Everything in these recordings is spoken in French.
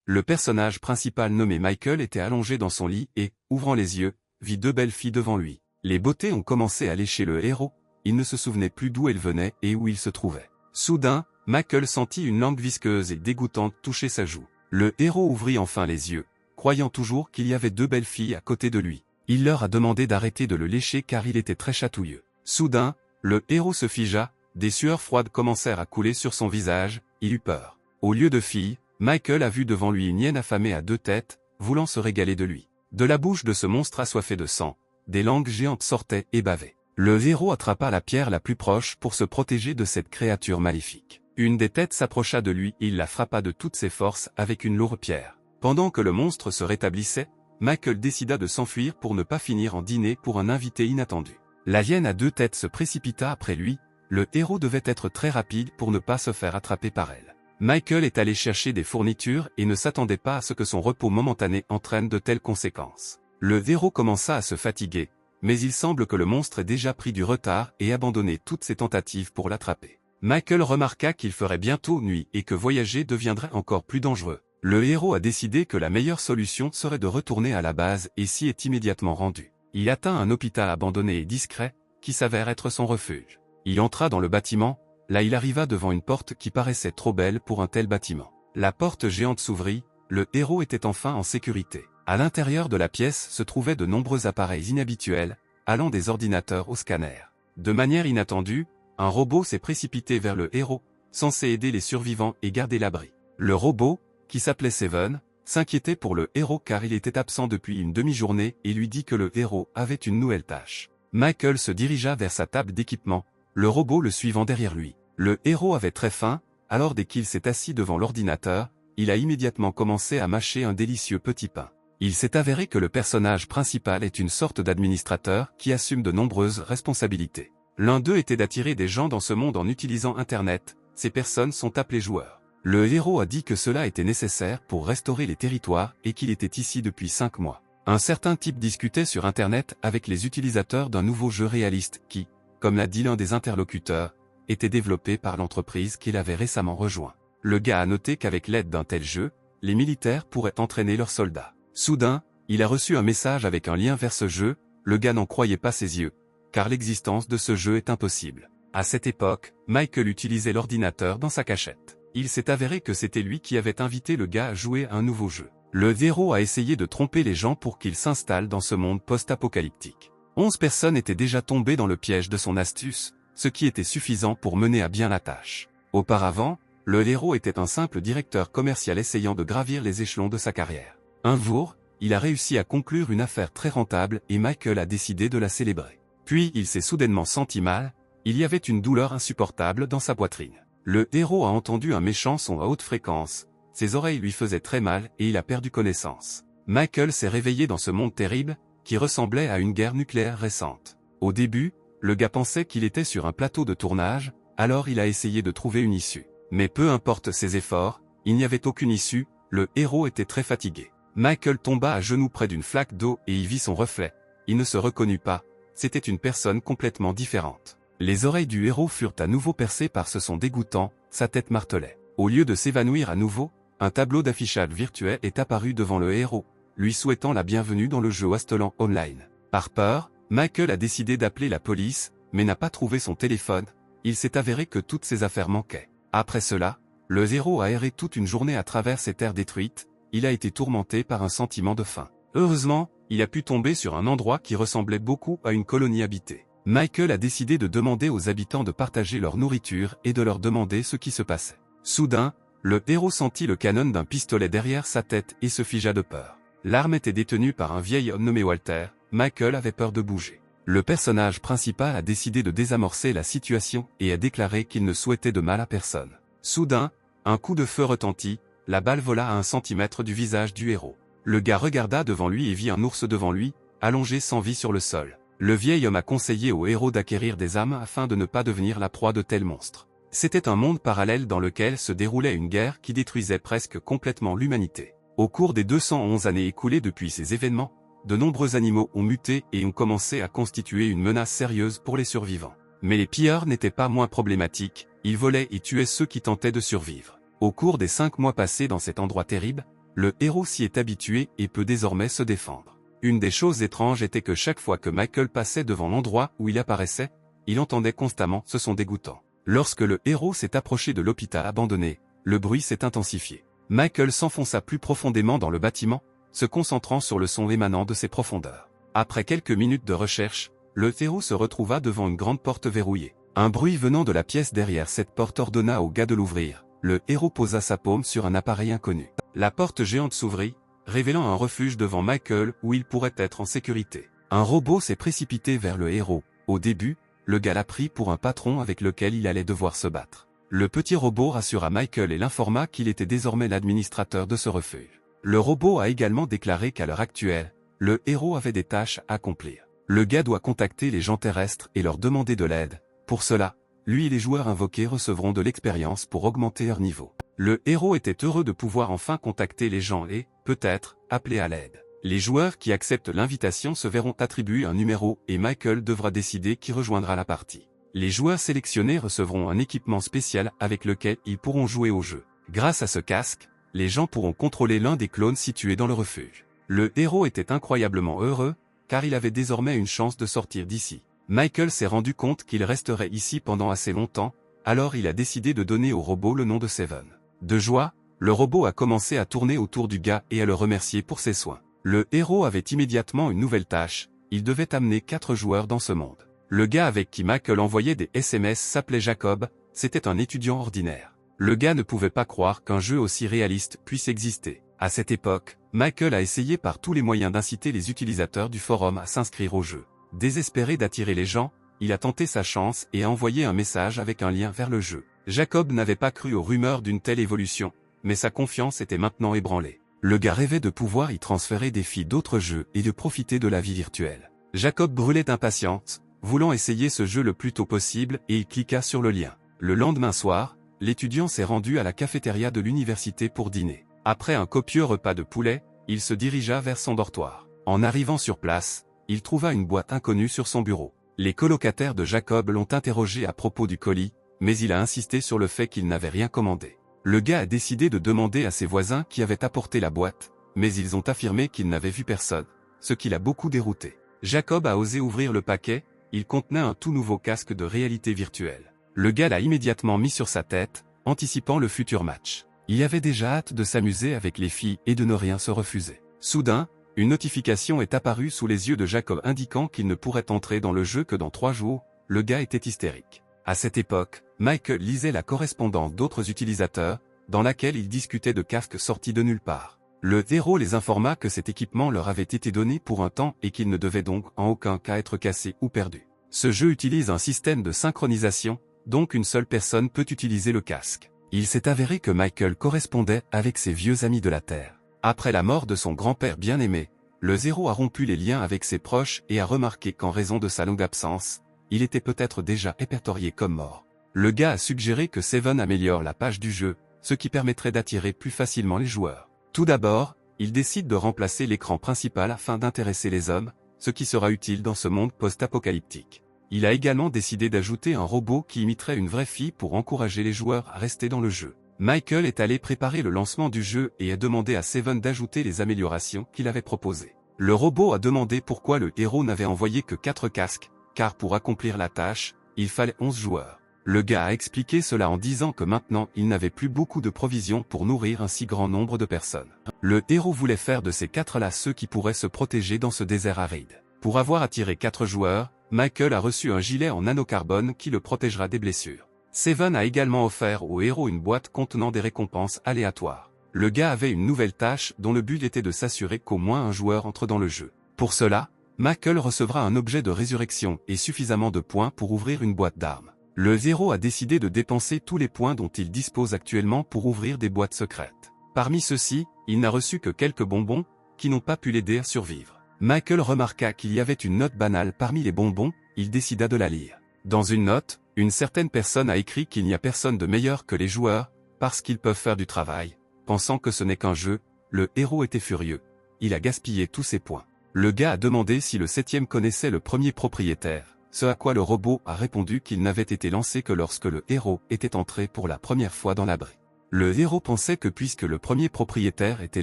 Le personnage principal nommé Michael était allongé dans son lit et, ouvrant les yeux, vit deux belles filles devant lui. Les beautés ont commencé à lécher le héros, il ne se souvenait plus d'où elles venaient et où il se trouvait. Soudain, Michael sentit une langue visqueuse et dégoûtante toucher sa joue. Le héros ouvrit enfin les yeux, croyant toujours qu'il y avait deux belles filles à côté de lui. Il leur a demandé d'arrêter de le lécher car il était très chatouilleux. Soudain, le héros se figea, des sueurs froides commencèrent à couler sur son visage, il eut peur. Au lieu de filles, Michael a vu devant lui une hyène affamée à deux têtes, voulant se régaler de lui. De la bouche de ce monstre assoiffé de sang, des langues géantes sortaient et bavaient. Le héros attrapa la pierre la plus proche pour se protéger de cette créature maléfique. Une des têtes s'approcha de lui et il la frappa de toutes ses forces avec une lourde pierre. Pendant que le monstre se rétablissait, Michael décida de s'enfuir pour ne pas finir en dîner pour un invité inattendu. La hyène à deux têtes se précipita après lui, le héros devait être très rapide pour ne pas se faire attraper par elle. Michael est allé chercher des fournitures et ne s'attendait pas à ce que son repos momentané entraîne de telles conséquences. Le héros commença à se fatiguer, mais il semble que le monstre ait déjà pris du retard et abandonné toutes ses tentatives pour l'attraper. Michael remarqua qu'il ferait bientôt nuit et que voyager deviendrait encore plus dangereux. Le héros a décidé que la meilleure solution serait de retourner à la base et s'y est immédiatement rendu. Il atteint un hôpital abandonné et discret, qui s'avère être son refuge. Il entra dans le bâtiment, là il arriva devant une porte qui paraissait trop belle pour un tel bâtiment. La porte géante s'ouvrit, le héros était enfin en sécurité. À l'intérieur de la pièce se trouvaient de nombreux appareils inhabituels, allant des ordinateurs aux scanners. De manière inattendue, un robot s'est précipité vers le héros, censé aider les survivants et garder l'abri. Le robot, qui s'appelait Seven, s'inquiétait pour le héros car il était absent depuis une demi-journée et lui dit que le héros avait une nouvelle tâche. Michael se dirigea vers sa table d'équipement, le robot le suivant derrière lui. Le héros avait très faim, alors dès qu'il s'est assis devant l'ordinateur, il a immédiatement commencé à mâcher un délicieux petit pain. Il s'est avéré que le personnage principal est une sorte d'administrateur qui assume de nombreuses responsabilités. L'un d'eux était d'attirer des gens dans ce monde en utilisant Internet, ces personnes sont appelées joueurs. Le héros a dit que cela était nécessaire pour restaurer les territoires et qu'il était ici depuis 5 mois. Un certain type discutait sur Internet avec les utilisateurs d'un nouveau jeu réaliste qui, comme l'a dit l'un des interlocuteurs, était développé par l'entreprise qu'il avait récemment rejoint. Le gars a noté qu'avec l'aide d'un tel jeu, les militaires pourraient entraîner leurs soldats. Soudain, il a reçu un message avec un lien vers ce jeu, le gars n'en croyait pas ses yeux, car l'existence de ce jeu est impossible. À cette époque, Michael utilisait l'ordinateur dans sa cachette. Il s'est avéré que c'était lui qui avait invité le gars à jouer à un nouveau jeu. Le héros a essayé de tromper les gens pour qu'ils s'installent dans ce monde post-apocalyptique. 11 personnes étaient déjà tombées dans le piège de son astuce, ce qui était suffisant pour mener à bien la tâche. Auparavant, le héros était un simple directeur commercial essayant de gravir les échelons de sa carrière. Un jour, il a réussi à conclure une affaire très rentable et Michael a décidé de la célébrer. Puis il s'est soudainement senti mal, il y avait une douleur insupportable dans sa poitrine. Le héros a entendu un méchant son à haute fréquence, ses oreilles lui faisaient très mal et il a perdu connaissance. Michael s'est réveillé dans ce monde terrible, qui ressemblait à une guerre nucléaire récente. Au début, le gars pensait qu'il était sur un plateau de tournage, alors il a essayé de trouver une issue. Mais peu importe ses efforts, il n'y avait aucune issue, le héros était très fatigué. Michael tomba à genoux près d'une flaque d'eau et y vit son reflet. Il ne se reconnut pas, c'était une personne complètement différente. Les oreilles du héros furent à nouveau percées par ce son dégoûtant, sa tête martelait. Au lieu de s'évanouir à nouveau, un tableau d'affichage virtuel est apparu devant le héros, lui souhaitant la bienvenue dans le jeu Wasteland Online. Par peur, Michael a décidé d'appeler la police, mais n'a pas trouvé son téléphone, il s'est avéré que toutes ses affaires manquaient. Après cela, le héros a erré toute une journée à travers ces terres détruites, il a été tourmenté par un sentiment de faim. Heureusement, il a pu tomber sur un endroit qui ressemblait beaucoup à une colonie habitée. Michael a décidé de demander aux habitants de partager leur nourriture et de leur demander ce qui se passait. Soudain, le héros sentit le canon d'un pistolet derrière sa tête et se figea de peur. L'arme était détenue par un vieil homme nommé Walter, Michael avait peur de bouger. Le personnage principal a décidé de désamorcer la situation et a déclaré qu'il ne souhaitait de mal à personne. Soudain, un coup de feu retentit, la balle vola à 1 centimètre du visage du héros. Le gars regarda devant lui et vit un ours devant lui, allongé sans vie sur le sol. Le vieil homme a conseillé au héros d'acquérir des armes afin de ne pas devenir la proie de tels monstres. C'était un monde parallèle dans lequel se déroulait une guerre qui détruisait presque complètement l'humanité. Au cours des 211 années écoulées depuis ces événements, de nombreux animaux ont muté et ont commencé à constituer une menace sérieuse pour les survivants. Mais les pilleurs n'étaient pas moins problématiques, ils volaient et tuaient ceux qui tentaient de survivre. Au cours des 5 mois passés dans cet endroit terrible, le héros s'y est habitué et peut désormais se défendre. Une des choses étranges était que chaque fois que Michael passait devant l'endroit où il apparaissait, il entendait constamment ce son dégoûtant. Lorsque le héros s'est approché de l'hôpital abandonné, le bruit s'est intensifié. Michael s'enfonça plus profondément dans le bâtiment, se concentrant sur le son émanant de ses profondeurs. Après quelques minutes de recherche, le héros se retrouva devant une grande porte verrouillée. Un bruit venant de la pièce derrière cette porte ordonna au gars de l'ouvrir. Le héros posa sa paume sur un appareil inconnu. La porte géante s'ouvrit, révélant un refuge devant Michael où il pourrait être en sécurité. Un robot s'est précipité vers le héros. Au début, le gars l'a pris pour un patron avec lequel il allait devoir se battre. Le petit robot rassura Michael et l'informa qu'il était désormais l'administrateur de ce refuge. Le robot a également déclaré qu'à l'heure actuelle, le héros avait des tâches à accomplir. Le gars doit contacter les gens terrestres et leur demander de l'aide. Pour cela, lui et les joueurs invoqués recevront de l'expérience pour augmenter leur niveau. Le héros était heureux de pouvoir enfin contacter les gens et, peut-être, appeler à l'aide. Les joueurs qui acceptent l'invitation se verront attribuer un numéro et Michael devra décider qui rejoindra la partie. Les joueurs sélectionnés recevront un équipement spécial avec lequel ils pourront jouer au jeu. Grâce à ce casque, les gens pourront contrôler l'un des clones situés dans le refuge. Le héros était incroyablement heureux, car il avait désormais une chance de sortir d'ici. Michael s'est rendu compte qu'il resterait ici pendant assez longtemps, alors il a décidé de donner au robot le nom de Seven. De joie, le robot a commencé à tourner autour du gars et à le remercier pour ses soins. Le héros avait immédiatement une nouvelle tâche, il devait amener 4 joueurs dans ce monde. Le gars avec qui Michael envoyait des SMS s'appelait Jacob, c'était un étudiant ordinaire. Le gars ne pouvait pas croire qu'un jeu aussi réaliste puisse exister. À cette époque, Michael a essayé par tous les moyens d'inciter les utilisateurs du forum à s'inscrire au jeu. Désespéré d'attirer les gens, il a tenté sa chance et a envoyé un message avec un lien vers le jeu. Jacob n'avait pas cru aux rumeurs d'une telle évolution, mais sa confiance était maintenant ébranlée. Le gars rêvait de pouvoir y transférer des filles d'autres jeux et de profiter de la vie virtuelle. Jacob brûlait d'impatience, voulant essayer ce jeu le plus tôt possible et il cliqua sur le lien. Le lendemain soir, l'étudiant s'est rendu à la cafétéria de l'université pour dîner. Après un copieux repas de poulet, il se dirigea vers son dortoir. En arrivant sur place, il trouva une boîte inconnue sur son bureau. Les colocataires de Jacob l'ont interrogé à propos du colis, mais il a insisté sur le fait qu'il n'avait rien commandé. Le gars a décidé de demander à ses voisins qui avaient apporté la boîte, mais ils ont affirmé qu'ils n'avaient vu personne, ce qui l'a beaucoup dérouté. Jacob a osé ouvrir le paquet, il contenait un tout nouveau casque de réalité virtuelle. Le gars l'a immédiatement mis sur sa tête, anticipant le futur match. Il avait déjà hâte de s'amuser avec les filles et de ne rien se refuser. Soudain, une notification est apparue sous les yeux de Jacob indiquant qu'il ne pourrait entrer dans le jeu que dans 3 jours. Le gars était hystérique. À cette époque, Michael lisait la correspondance d'autres utilisateurs, dans laquelle ils discutaient de casques sortis de nulle part. Le héros les informa que cet équipement leur avait été donné pour un temps et qu'il ne devait donc en aucun cas être cassé ou perdu. Ce jeu utilise un système de synchronisation, donc une seule personne peut utiliser le casque. Il s'est avéré que Michael correspondait avec ses vieux amis de la Terre. Après la mort de son grand-père bien-aimé, le héros a rompu les liens avec ses proches et a remarqué qu'en raison de sa longue absence, il était peut-être déjà répertorié comme mort. Le gars a suggéré que Seven améliore la page du jeu, ce qui permettrait d'attirer plus facilement les joueurs. Tout d'abord, il décide de remplacer l'écran principal afin d'intéresser les hommes, ce qui sera utile dans ce monde post-apocalyptique. Il a également décidé d'ajouter un robot qui imiterait une vraie fille pour encourager les joueurs à rester dans le jeu. Michael est allé préparer le lancement du jeu et a demandé à Seven d'ajouter les améliorations qu'il avait proposées. Le robot a demandé pourquoi le héros n'avait envoyé que 4 casques, car pour accomplir la tâche, il fallait 11 joueurs. Le gars a expliqué cela en disant que maintenant il n'avait plus beaucoup de provisions pour nourrir un si grand nombre de personnes. Le héros voulait faire de ces 4-là ceux qui pourraient se protéger dans ce désert aride. Pour avoir attiré 4 joueurs, Michael a reçu un gilet en nanocarbone qui le protégera des blessures. Seven a également offert au héros une boîte contenant des récompenses aléatoires. Le gars avait une nouvelle tâche dont le but était de s'assurer qu'au moins un joueur entre dans le jeu. Pour cela, Michael recevra un objet de résurrection et suffisamment de points pour ouvrir une boîte d'armes. Le héros a décidé de dépenser tous les points dont il dispose actuellement pour ouvrir des boîtes secrètes. Parmi ceux-ci, il n'a reçu que quelques bonbons, qui n'ont pas pu l'aider à survivre. Michael remarqua qu'il y avait une note banale parmi les bonbons, il décida de la lire. Dans une note, une certaine personne a écrit qu'il n'y a personne de meilleur que les joueurs, parce qu'ils peuvent faire du travail. Pensant que ce n'est qu'un jeu, le héros était furieux. Il a gaspillé tous ses points. Le gars a demandé si le 7e connaissait le premier propriétaire, ce à quoi le robot a répondu qu'il n'avait été lancé que lorsque le héros était entré pour la première fois dans l'abri. Le héros pensait que puisque le premier propriétaire était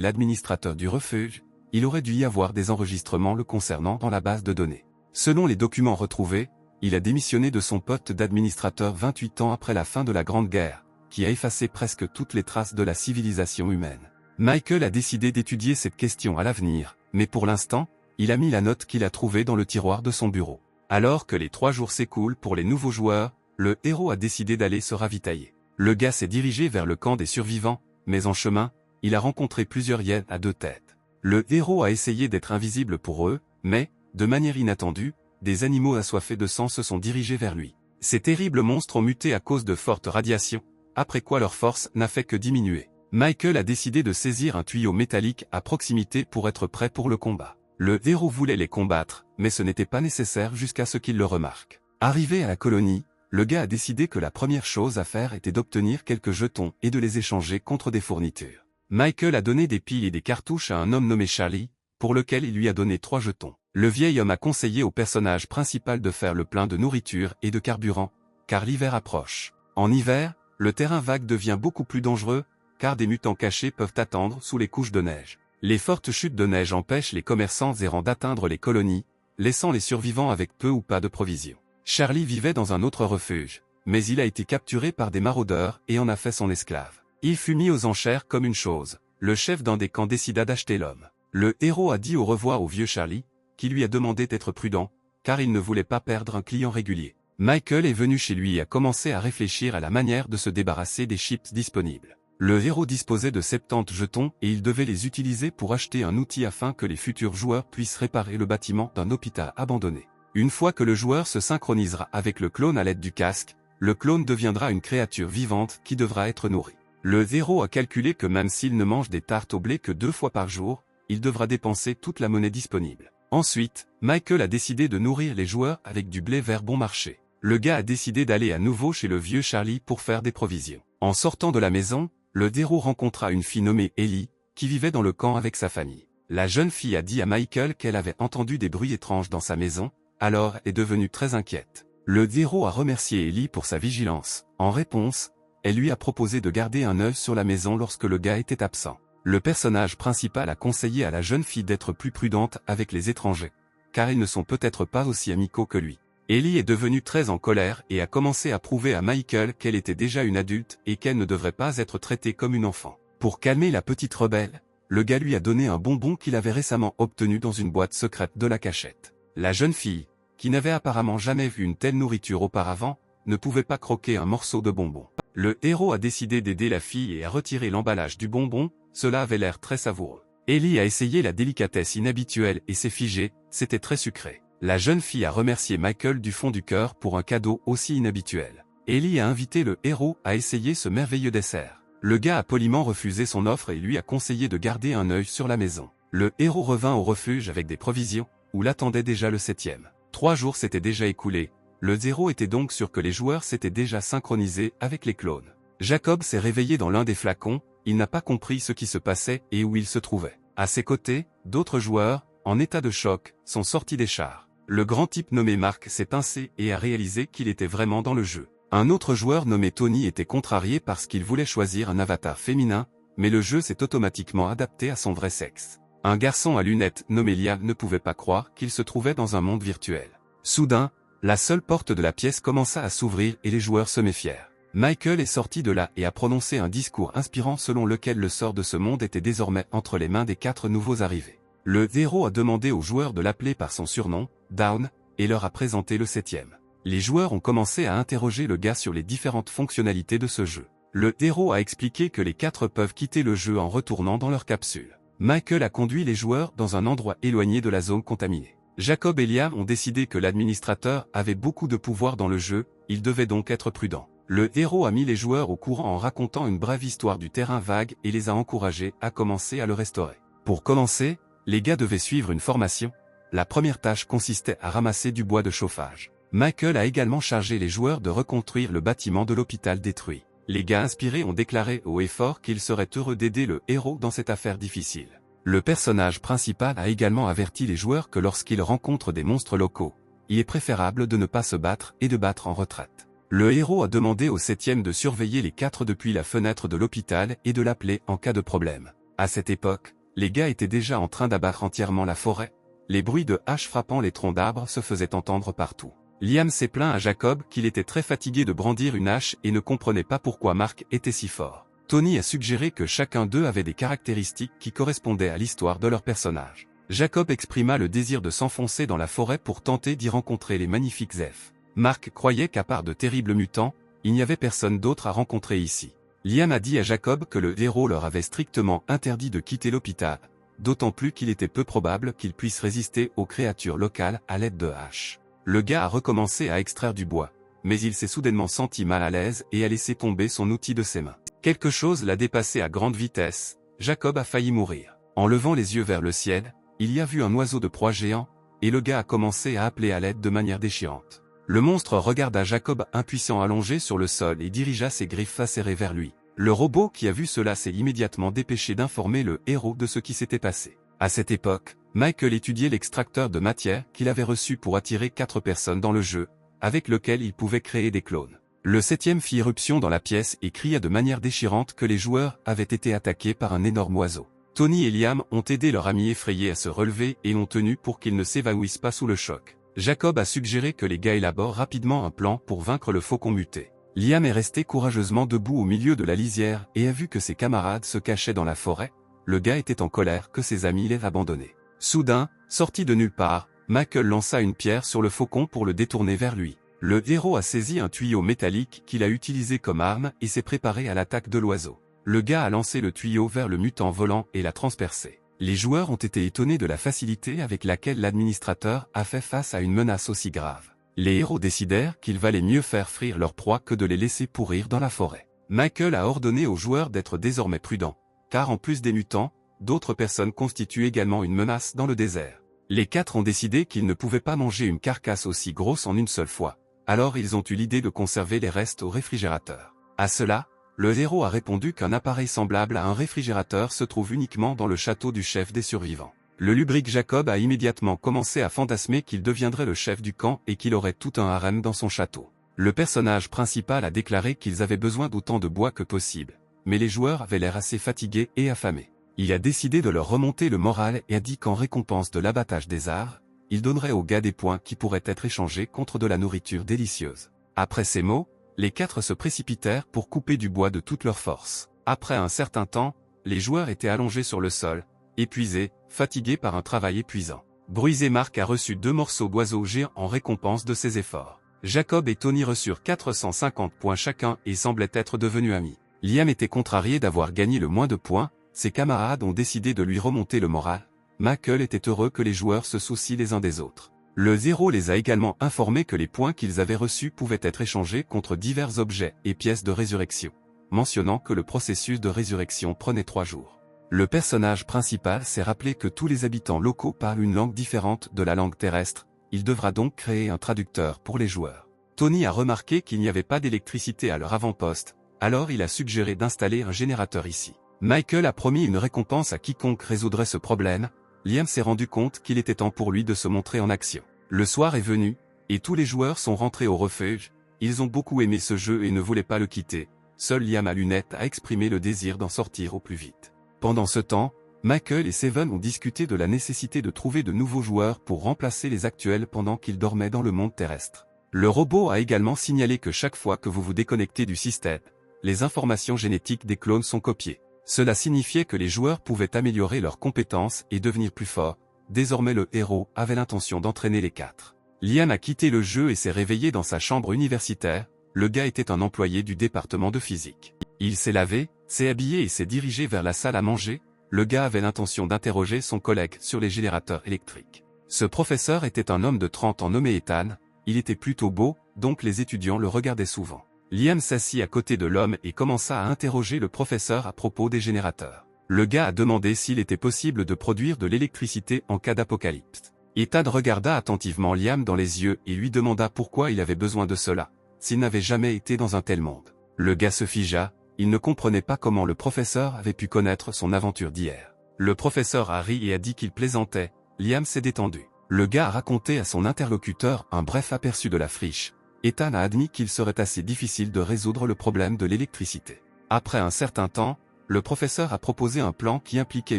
l'administrateur du refuge, il aurait dû y avoir des enregistrements le concernant dans la base de données. Selon les documents retrouvés, il a démissionné de son poste d'administrateur 28 ans après la fin de la Grande Guerre, qui a effacé presque toutes les traces de la civilisation humaine. Michael a décidé d'étudier cette question à l'avenir, mais pour l'instant, il a mis la note qu'il a trouvée dans le tiroir de son bureau. Alors que les 3 jours s'écoulent pour les nouveaux joueurs, le héros a décidé d'aller se ravitailler. Le gars s'est dirigé vers le camp des survivants, mais en chemin, il a rencontré plusieurs hyènes à 2 têtes. Le héros a essayé d'être invisible pour eux, mais, de manière inattendue, des animaux assoiffés de sang se sont dirigés vers lui. Ces terribles monstres ont muté à cause de fortes radiations, après quoi leur force n'a fait que diminuer. Michael a décidé de saisir un tuyau métallique à proximité pour être prêt pour le combat. Le héros voulait les combattre, mais ce n'était pas nécessaire jusqu'à ce qu'il le remarque. Arrivé à la colonie, le gars a décidé que la première chose à faire était d'obtenir quelques jetons et de les échanger contre des fournitures. Michael a donné des piles et des cartouches à un homme nommé Charlie, pour lequel il lui a donné 3 jetons. Le vieil homme a conseillé au personnage principal de faire le plein de nourriture et de carburant, car l'hiver approche. En hiver, le terrain vague devient beaucoup plus dangereux, car des mutants cachés peuvent attendre sous les couches de neige. Les fortes chutes de neige empêchent les commerçants errants d'atteindre les colonies, laissant les survivants avec peu ou pas de provisions. Charlie vivait dans un autre refuge, mais il a été capturé par des maraudeurs et en a fait son esclave. Il fut mis aux enchères comme une chose. Le chef d'un des camps décida d'acheter l'homme. Le héros a dit au revoir au vieux Charlie, qui lui a demandé d'être prudent, car il ne voulait pas perdre un client régulier. Michael est venu chez lui et a commencé à réfléchir à la manière de se débarrasser des chips disponibles. Le héros disposait de 70 jetons et il devait les utiliser pour acheter un outil afin que les futurs joueurs puissent réparer le bâtiment d'un hôpital abandonné. Une fois que le joueur se synchronisera avec le clone à l'aide du casque, le clone deviendra une créature vivante qui devra être nourrie. Le héros a calculé que même s'il ne mange des tartes au blé que 2 fois par jour, il devra dépenser toute la monnaie disponible. Ensuite, Michael a décidé de nourrir les joueurs avec du blé vert bon marché. Le gars a décidé d'aller à nouveau chez le vieux Charlie pour faire des provisions. En sortant de la maison, le héros rencontra une fille nommée Ellie, qui vivait dans le camp avec sa famille. La jeune fille a dit à Michael qu'elle avait entendu des bruits étranges dans sa maison, alors elle est devenue très inquiète. Le héros a remercié Ellie pour sa vigilance. En réponse, elle lui a proposé de garder un œil sur la maison lorsque le gars était absent. Le personnage principal a conseillé à la jeune fille d'être plus prudente avec les étrangers, car ils ne sont peut-être pas aussi amicaux que lui. Ellie est devenue très en colère et a commencé à prouver à Michael qu'elle était déjà une adulte et qu'elle ne devrait pas être traitée comme une enfant. Pour calmer la petite rebelle, le gars lui a donné un bonbon qu'il avait récemment obtenu dans une boîte secrète de la cachette. La jeune fille, qui n'avait apparemment jamais vu une telle nourriture auparavant, ne pouvait pas croquer un morceau de bonbon. Le héros a décidé d'aider la fille et a retiré l'emballage du bonbon, cela avait l'air très savoureux. Ellie a essayé la délicatesse inhabituelle et s'est figée, c'était très sucré. La jeune fille a remercié Michael du fond du cœur pour un cadeau aussi inhabituel. Ellie a invité le héros à essayer ce merveilleux dessert. Le gars a poliment refusé son offre et lui a conseillé de garder un œil sur la maison. Le héros revint au refuge avec des provisions, où l'attendait déjà le 7e. 3 jours s'étaient déjà écoulés. Le héros était donc sûr que les joueurs s'étaient déjà synchronisés avec les clones. Jacob s'est réveillé dans l'un des flacons, il n'a pas compris ce qui se passait et où il se trouvait. À ses côtés, d'autres joueurs, en état de choc, sont sortis des chars. Le grand type nommé Mark s'est pincé et a réalisé qu'il était vraiment dans le jeu. Un autre joueur nommé Tony était contrarié parce qu'il voulait choisir un avatar féminin, mais le jeu s'est automatiquement adapté à son vrai sexe. Un garçon à lunettes nommé Liam ne pouvait pas croire qu'il se trouvait dans un monde virtuel. Soudain, la seule porte de la pièce commença à s'ouvrir et les joueurs se méfièrent. Michael est sorti de là et a prononcé un discours inspirant selon lequel le sort de ce monde était désormais entre les mains des 4 nouveaux arrivés. Le héros a demandé aux joueurs de l'appeler par son surnom, Down, et leur a présenté le 7e. Les joueurs ont commencé à interroger le gars sur les différentes fonctionnalités de ce jeu. Le héros a expliqué que les 4 peuvent quitter le jeu en retournant dans leur capsule. Michael a conduit les joueurs dans un endroit éloigné de la zone contaminée. Jacob et Liam ont décidé que l'administrateur avait beaucoup de pouvoir dans le jeu, il devait donc être prudent. Le héros a mis les joueurs au courant en racontant une brève histoire du terrain vague et les a encouragés à commencer à le restaurer. Pour commencer, les gars devaient suivre une formation. La première tâche consistait à ramasser du bois de chauffage. Michael a également chargé les joueurs de reconstruire le bâtiment de l'hôpital détruit. Les gars inspirés ont déclaré haut et fort qu'ils seraient heureux d'aider le héros dans cette affaire difficile. Le personnage principal a également averti les joueurs que lorsqu'ils rencontrent des monstres locaux, il est préférable de ne pas se battre et de battre en retraite. Le héros a demandé au 7e de surveiller les 4 depuis la fenêtre de l'hôpital et de l'appeler en cas de problème. À cette époque, les gars étaient déjà en train d'abattre entièrement la forêt. Les bruits de haches frappant les troncs d'arbres se faisaient entendre partout. Liam s'est plaint à Jacob qu'il était très fatigué de brandir une hache et ne comprenait pas pourquoi Mark était si fort. Tony a suggéré que chacun d'eux avait des caractéristiques qui correspondaient à l'histoire de leur personnage. Jacob exprima le désir de s'enfoncer dans la forêt pour tenter d'y rencontrer les magnifiques elfes. Mark croyait qu'à part de terribles mutants, il n'y avait personne d'autre à rencontrer ici. Liam a dit à Jacob que le héros leur avait strictement interdit de quitter l'hôpital, d'autant plus qu'il était peu probable qu'ils puissent résister aux créatures locales à l'aide de haches. Le gars a recommencé à extraire du bois, mais il s'est soudainement senti mal à l'aise et a laissé tomber son outil de ses mains. Quelque chose l'a dépassé à grande vitesse, Jacob a failli mourir. En levant les yeux vers le ciel, il y a vu un oiseau de proie géant, et le gars a commencé à appeler à l'aide de manière déchirante. Le monstre regarda Jacob impuissant allongé sur le sol et dirigea ses griffes acérées vers lui. Le robot qui a vu cela s'est immédiatement dépêché d'informer le héros de ce qui s'était passé. À cette époque, Michael étudiait l'extracteur de matière qu'il avait reçu pour attirer 4 personnes dans le jeu, avec lequel il pouvait créer des clones. Le 7e fit irruption dans la pièce et cria de manière déchirante que les joueurs avaient été attaqués par un énorme oiseau. Tony et Liam ont aidé leur ami effrayé à se relever et l'ont tenu pour qu'il ne s'évanouisse pas sous le choc. Jacob a suggéré que les gars élaborent rapidement un plan pour vaincre le faucon muté. Liam est resté courageusement debout au milieu de la lisière et a vu que ses camarades se cachaient dans la forêt. Le gars était en colère que ses amis l'aient abandonné. Soudain, sorti de nulle part, Michael lança une pierre sur le faucon pour le détourner vers lui. Le héros a saisi un tuyau métallique qu'il a utilisé comme arme et s'est préparé à l'attaque de l'oiseau. Le gars a lancé le tuyau vers le mutant volant et l'a transpercé. Les joueurs ont été étonnés de la facilité avec laquelle l'administrateur a fait face à une menace aussi grave. Les héros décidèrent qu'il valait mieux faire frire leur proie que de les laisser pourrir dans la forêt. Michael a ordonné aux joueurs d'être désormais prudents, car en plus des mutants, d'autres personnes constituent également une menace dans le désert. Les 4 ont décidé qu'ils ne pouvaient pas manger une carcasse aussi grosse en une seule fois, alors ils ont eu l'idée de conserver les restes au réfrigérateur. À cela, le héros a répondu qu'un appareil semblable à un réfrigérateur se trouve uniquement dans le château du chef des survivants. Le lubrique Jacob a immédiatement commencé à fantasmer qu'il deviendrait le chef du camp et qu'il aurait tout un harem dans son château. Le personnage principal a déclaré qu'ils avaient besoin d'autant de bois que possible, mais les joueurs avaient l'air assez fatigués et affamés. Il a décidé de leur remonter le moral et a dit qu'en récompense de l'abattage des arbres, il donnerait aux gars des points qui pourraient être échangés contre de la nourriture délicieuse. Après ces mots, les 4 se précipitèrent pour couper du bois de toute leur force. Après un certain temps, les joueurs étaient allongés sur le sol, épuisés, fatigués par un travail épuisant. Bruisé Mark a reçu 2 morceaux d'oiseau géant en récompense de ses efforts. Jacob et Tony reçurent 450 points chacun et semblaient être devenus amis. Liam était contrarié d'avoir gagné le moins de points, ses camarades ont décidé de lui remonter le moral. Michael était heureux que les joueurs se soucient les uns des autres. Le héros les a également informés que les points qu'ils avaient reçus pouvaient être échangés contre divers objets et pièces de résurrection, mentionnant que le processus de résurrection prenait 3 jours. Le personnage principal s'est rappelé que tous les habitants locaux parlent une langue différente de la langue terrestre, il devra donc créer un traducteur pour les joueurs. Tony a remarqué qu'il n'y avait pas d'électricité à leur avant-poste, alors il a suggéré d'installer un générateur ici. Michael a promis une récompense à quiconque résoudrait ce problème. Liam s'est rendu compte qu'il était temps pour lui de se montrer en action. Le soir est venu, et tous les joueurs sont rentrés au refuge. Ils ont beaucoup aimé ce jeu et ne voulaient pas le quitter. Seul Liam à lunettes a exprimé le désir d'en sortir au plus vite. Pendant ce temps, Michael et Seven ont discuté de la nécessité de trouver de nouveaux joueurs pour remplacer les actuels pendant qu'ils dormaient dans le monde terrestre. Le robot a également signalé que chaque fois que vous vous déconnectez du système, les informations génétiques des clones sont copiées. Cela signifiait que les joueurs pouvaient améliorer leurs compétences et devenir plus forts. Désormais le héros avait l'intention d'entraîner les 4. Liam a quitté le jeu et s'est réveillé dans sa chambre universitaire. Le gars était un employé du département de physique. Il s'est lavé, s'est habillé et s'est dirigé vers la salle à manger. Le gars avait l'intention d'interroger son collègue sur les générateurs électriques. Ce professeur était un homme de 30 ans nommé Ethan. Il était plutôt beau, donc les étudiants le regardaient souvent. Liam s'assit à côté de l'homme et commença à interroger le professeur à propos des générateurs. Le gars a demandé s'il était possible de produire de l'électricité en cas d'apocalypse. Ethan regarda attentivement Liam dans les yeux et lui demanda pourquoi il avait besoin de cela, s'il n'avait jamais été dans un tel monde. Le gars se figea, il ne comprenait pas comment le professeur avait pu connaître son aventure d'hier. Le professeur a ri et a dit qu'il plaisantait. Liam s'est détendu. Le gars a raconté à son interlocuteur un bref aperçu de la friche. Ethan a admis qu'il serait assez difficile de résoudre le problème de l'électricité. Après un certain temps, le professeur a proposé un plan qui impliquait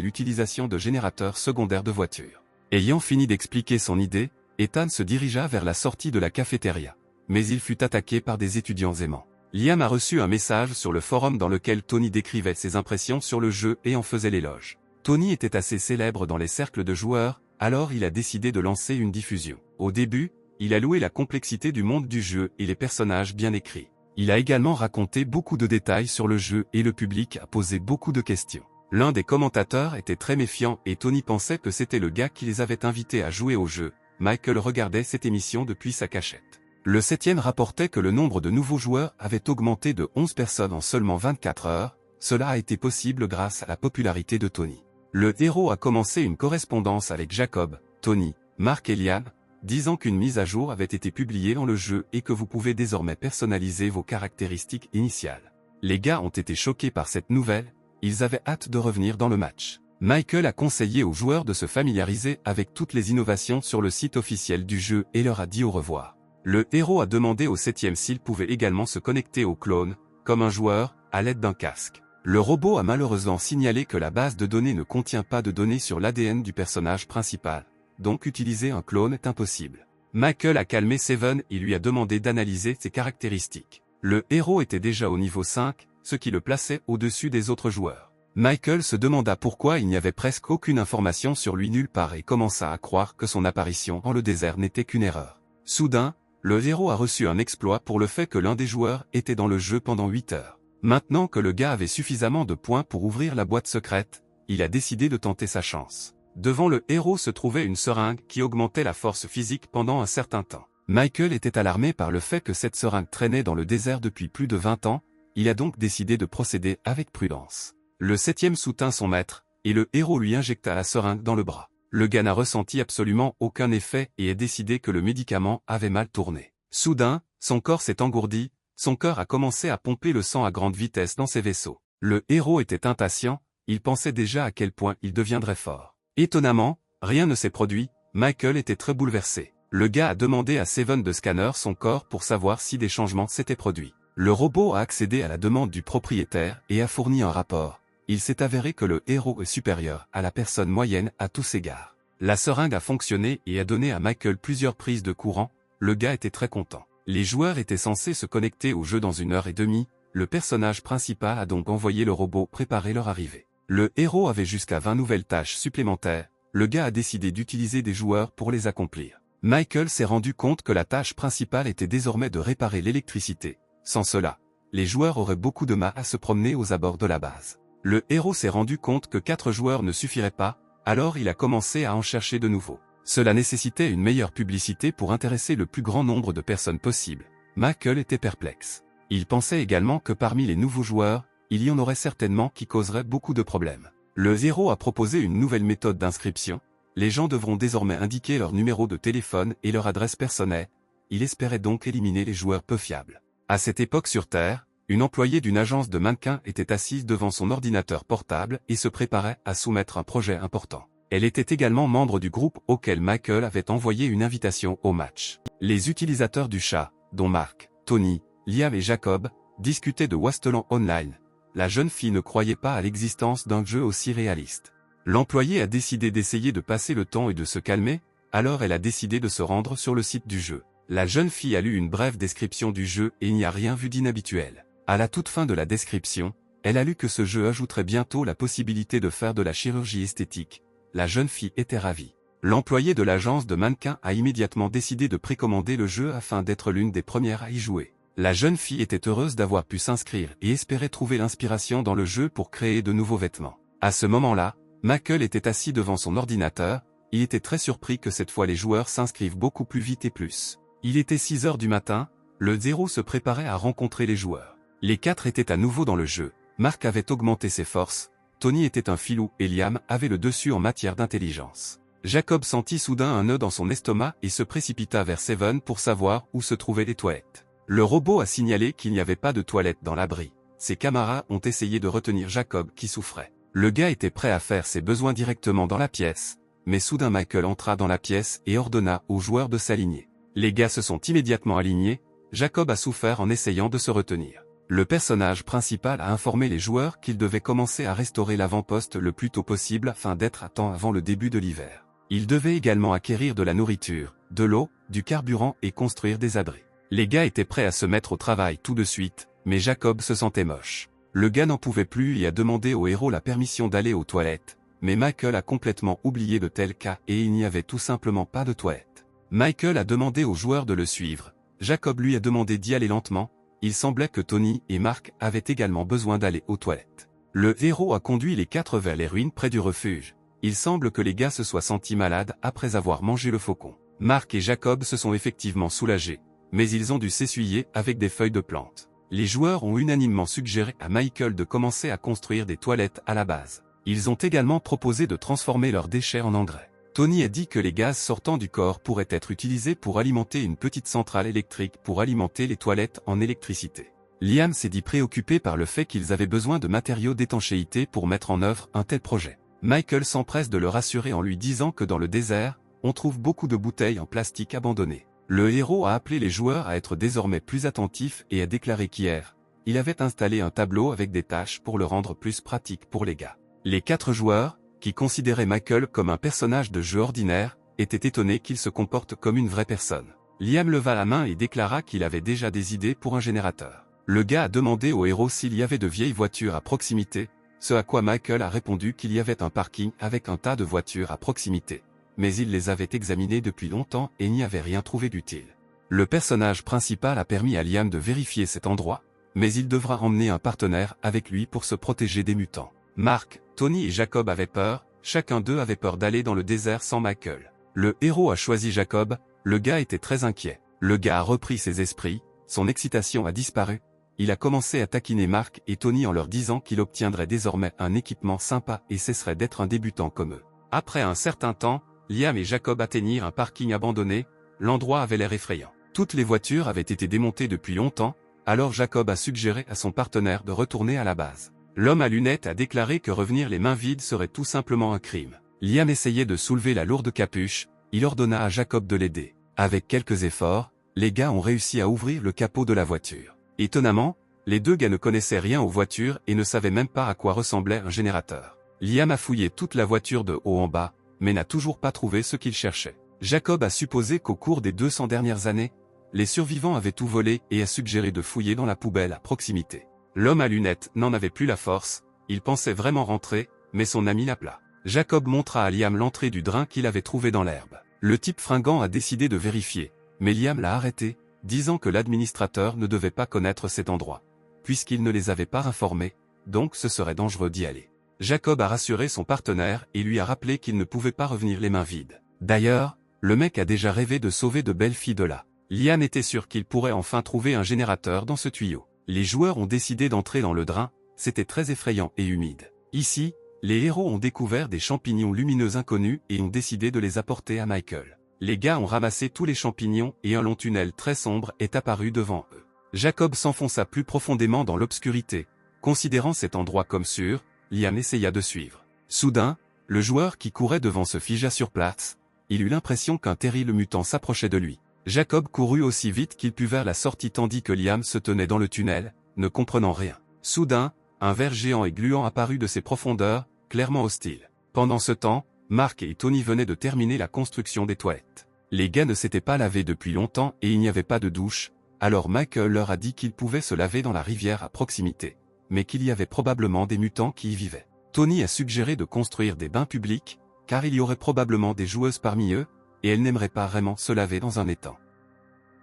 l'utilisation de générateurs secondaires de voitures. Ayant fini d'expliquer son idée, Ethan se dirigea vers la sortie de la cafétéria. Mais il fut attaqué par des étudiants aimants. Liam a reçu un message sur le forum dans lequel Tony décrivait ses impressions sur le jeu et en faisait l'éloge. Tony était assez célèbre dans les cercles de joueurs, alors il a décidé de lancer une diffusion. Au début, il a loué la complexité du monde du jeu et les personnages bien écrits. Il a également raconté beaucoup de détails sur le jeu et le public a posé beaucoup de questions. L'un des commentateurs était très méfiant et Tony pensait que c'était le gars qui les avait invités à jouer au jeu. Michael regardait cette émission depuis sa cachette. Le 7e rapportait que le nombre de nouveaux joueurs avait augmenté de 11 personnes en seulement 24 heures. Cela a été possible grâce à la popularité de Tony. Le héros a commencé une correspondance avec Jacob, Tony, Mark et Liam, disant qu'une mise à jour avait été publiée dans le jeu et que vous pouvez désormais personnaliser vos caractéristiques initiales. Les gars ont été choqués par cette nouvelle, ils avaient hâte de revenir dans le match. Michael a conseillé aux joueurs de se familiariser avec toutes les innovations sur le site officiel du jeu et leur a dit au revoir. Le héros a demandé au 7e s'il pouvait également se connecter au clone, comme un joueur, à l'aide d'un casque. Le robot a malheureusement signalé que la base de données ne contient pas de données sur l'ADN du personnage principal. Donc utiliser un clone est impossible. Michael a calmé Seven et lui a demandé d'analyser ses caractéristiques. Le héros était déjà au niveau 5, ce qui le plaçait au-dessus des autres joueurs. Michael se demanda pourquoi il n'y avait presque aucune information sur lui nulle part et commença à croire que son apparition dans le désert n'était qu'une erreur. Soudain, le héros a reçu un exploit pour le fait que l'un des joueurs était dans le jeu pendant 8 heures. Maintenant que le gars avait suffisamment de points pour ouvrir la boîte secrète, il a décidé de tenter sa chance. Devant le héros se trouvait une seringue qui augmentait la force physique pendant un certain temps. Michael était alarmé par le fait que cette seringue traînait dans le désert depuis plus de 20 ans, il a donc décidé de procéder avec prudence. Le 7e soutint son maître, et le héros lui injecta la seringue dans le bras. Le gars n'a ressenti absolument aucun effet et a décidé que le médicament avait mal tourné. Soudain, son corps s'est engourdi, son cœur a commencé à pomper le sang à grande vitesse dans ses vaisseaux. Le héros était impatient, il pensait déjà à quel point il deviendrait fort. Étonnamment, rien ne s'est produit, Michael était très bouleversé. Le gars a demandé à Seven de scanner son corps pour savoir si des changements s'étaient produits. Le robot a accédé à la demande du propriétaire et a fourni un rapport. Il s'est avéré que le héros est supérieur à la personne moyenne à tous égards. La seringue a fonctionné et a donné à Michael plusieurs prises de courant, le gars était très content. Les joueurs étaient censés se connecter au jeu dans 1h30, le personnage principal a donc envoyé le robot préparer leur arrivée. Le héros avait jusqu'à 20 nouvelles tâches supplémentaires, le gars a décidé d'utiliser des joueurs pour les accomplir. Michael s'est rendu compte que la tâche principale était désormais de réparer l'électricité. Sans cela, les joueurs auraient beaucoup de mal à se promener aux abords de la base. Le héros s'est rendu compte que 4 joueurs ne suffiraient pas, alors il a commencé à en chercher de nouveaux. Cela nécessitait une meilleure publicité pour intéresser le plus grand nombre de personnes possible. Michael était perplexe. Il pensait également que parmi les nouveaux joueurs, il y en aurait certainement qui causeraient beaucoup de problèmes. Le héros a proposé une nouvelle méthode d'inscription. Les gens devront désormais indiquer leur numéro de téléphone et leur adresse personnelle. Il espérait donc éliminer les joueurs peu fiables. À cette époque sur Terre, une employée d'une agence de mannequins était assise devant son ordinateur portable et se préparait à soumettre un projet important. Elle était également membre du groupe auquel Michael avait envoyé une invitation au match. Les utilisateurs du chat, dont Mark, Tony, Liam et Jacob, discutaient de Wasteland Online. La jeune fille ne croyait pas à l'existence d'un jeu aussi réaliste. L'employé a décidé d'essayer de passer le temps et de se calmer, alors elle a décidé de se rendre sur le site du jeu. La jeune fille a lu une brève description du jeu et n'y a rien vu d'inhabituel. À la toute fin de la description, elle a lu que ce jeu ajouterait bientôt la possibilité de faire de la chirurgie esthétique. La jeune fille était ravie. L'employé de l'agence de mannequins a immédiatement décidé de précommander le jeu afin d'être l'une des premières à y jouer. La jeune fille était heureuse d'avoir pu s'inscrire et espérait trouver l'inspiration dans le jeu pour créer de nouveaux vêtements. À ce moment-là, Michael était assis devant son ordinateur, il était très surpris que cette fois les joueurs s'inscrivent beaucoup plus vite et plus. Il était 6 heures du matin, le héros se préparait à rencontrer les joueurs. Les 4 étaient à nouveau dans le jeu, Mark avait augmenté ses forces, Tony était un filou et Liam avait le dessus en matière d'intelligence. Jacob sentit soudain un nœud dans son estomac et se précipita vers Seven pour savoir où se trouvaient les toilettes. Le robot a signalé qu'il n'y avait pas de toilette dans l'abri. Ses camarades ont essayé de retenir Jacob qui souffrait. Le gars était prêt à faire ses besoins directement dans la pièce, mais soudain Michael entra dans la pièce et ordonna aux joueurs de s'aligner. Les gars se sont immédiatement alignés, Jacob a souffert en essayant de se retenir. Le personnage principal a informé les joueurs qu'ils devaient commencer à restaurer l'avant-poste le plus tôt possible afin d'être à temps avant le début de l'hiver. Ils devaient également acquérir de la nourriture, de l'eau, du carburant et construire des abris. Les gars étaient prêts à se mettre au travail tout de suite, mais Jacob se sentait moche. Le gars n'en pouvait plus et a demandé au héros la permission d'aller aux toilettes, mais Michael a complètement oublié de tel cas et il n'y avait tout simplement pas de toilette. Michael a demandé aux joueurs de le suivre. Jacob lui a demandé d'y aller lentement. Il semblait que Tony et Mark avaient également besoin d'aller aux toilettes. Le héros a conduit les 4 vers les ruines près du refuge. Il semble que les gars se soient sentis malades après avoir mangé le faucon. Mark et Jacob se sont effectivement soulagés, mais ils ont dû s'essuyer avec des feuilles de plantes. Les joueurs ont unanimement suggéré à Michael de commencer à construire des toilettes à la base. Ils ont également proposé de transformer leurs déchets en engrais. Tony a dit que les gaz sortant du corps pourraient être utilisés pour alimenter une petite centrale électrique pour alimenter les toilettes en électricité. Liam s'est dit préoccupé par le fait qu'ils avaient besoin de matériaux d'étanchéité pour mettre en œuvre un tel projet. Michael s'empresse de le rassurer en lui disant que dans le désert, on trouve beaucoup de bouteilles en plastique abandonnées. Le héros a appelé les joueurs à être désormais plus attentifs et a déclaré qu'hier, il avait installé un tableau avec des tâches pour le rendre plus pratique pour les gars. Les 4 joueurs, qui considérait Michael comme un personnage de jeu ordinaire, était étonné qu'il se comporte comme une vraie personne. Liam leva la main et déclara qu'il avait déjà des idées pour un générateur. Le gars a demandé au héros s'il y avait de vieilles voitures à proximité, ce à quoi Michael a répondu qu'il y avait un parking avec un tas de voitures à proximité. Mais il les avait examinées depuis longtemps et n'y avait rien trouvé d'utile. Le personnage principal a permis à Liam de vérifier cet endroit, mais il devra emmener un partenaire avec lui pour se protéger des mutants. Mark, Tony et Jacob avaient peur, chacun d'eux avait peur d'aller dans le désert sans Michael. Le héros a choisi Jacob, le gars était très inquiet. Le gars a repris ses esprits, son excitation a disparu. Il a commencé à taquiner Mark et Tony en leur disant qu'il obtiendrait désormais un équipement sympa et cesserait d'être un débutant comme eux. Après un certain temps, Liam et Jacob atteignirent un parking abandonné, l'endroit avait l'air effrayant. Toutes les voitures avaient été démontées depuis longtemps, alors Jacob a suggéré à son partenaire de retourner à la base. L'homme à lunettes a déclaré que revenir les mains vides serait tout simplement un crime. Liam essayait de soulever la lourde capuche, il ordonna à Jacob de l'aider. Avec quelques efforts, les gars ont réussi à ouvrir le capot de la voiture. Étonnamment, les 2 gars ne connaissaient rien aux voitures et ne savaient même pas à quoi ressemblait un générateur. Liam a fouillé toute la voiture de haut en bas, mais n'a toujours pas trouvé ce qu'il cherchait. Jacob a supposé qu'au cours des 200 dernières années, les survivants avaient tout volé et a suggéré de fouiller dans la poubelle à proximité. L'homme à lunettes n'en avait plus la force, il pensait vraiment rentrer, mais son ami l'appela. Jacob montra à Liam l'entrée du drain qu'il avait trouvé dans l'herbe. Le type fringant a décidé de vérifier, mais Liam l'a arrêté, disant que l'administrateur ne devait pas connaître cet endroit, puisqu'il ne les avait pas informés, donc ce serait dangereux d'y aller. Jacob a rassuré son partenaire et lui a rappelé qu'il ne pouvait pas revenir les mains vides. D'ailleurs, le mec a déjà rêvé de sauver de belles filles de là. Liam était sûr qu'il pourrait enfin trouver un générateur dans ce tuyau. Les joueurs ont décidé d'entrer dans le drain, c'était très effrayant et humide. Ici, les héros ont découvert des champignons lumineux inconnus et ont décidé de les apporter à Michael. Les gars ont ramassé tous les champignons et un long tunnel très sombre est apparu devant eux. Jacob s'enfonça plus profondément dans l'obscurité. Considérant cet endroit comme sûr, Liam essaya de suivre. Soudain, le joueur qui courait devant se figea sur place. Il eut l'impression qu'un terrible mutant s'approchait de lui. Jacob courut aussi vite qu'il put vers la sortie tandis que Liam se tenait dans le tunnel, ne comprenant rien. Soudain, un ver géant et gluant apparut de ses profondeurs, clairement hostile. Pendant ce temps, Mark et Tony venaient de terminer la construction des toilettes. Les gars ne s'étaient pas lavés depuis longtemps et il n'y avait pas de douche, alors Michael leur a dit qu'ils pouvaient se laver dans la rivière à proximité, mais qu'il y avait probablement des mutants qui y vivaient. Tony a suggéré de construire des bains publics, car il y aurait probablement des joueuses parmi eux, et elles n'aimeraient pas vraiment se laver dans un étang.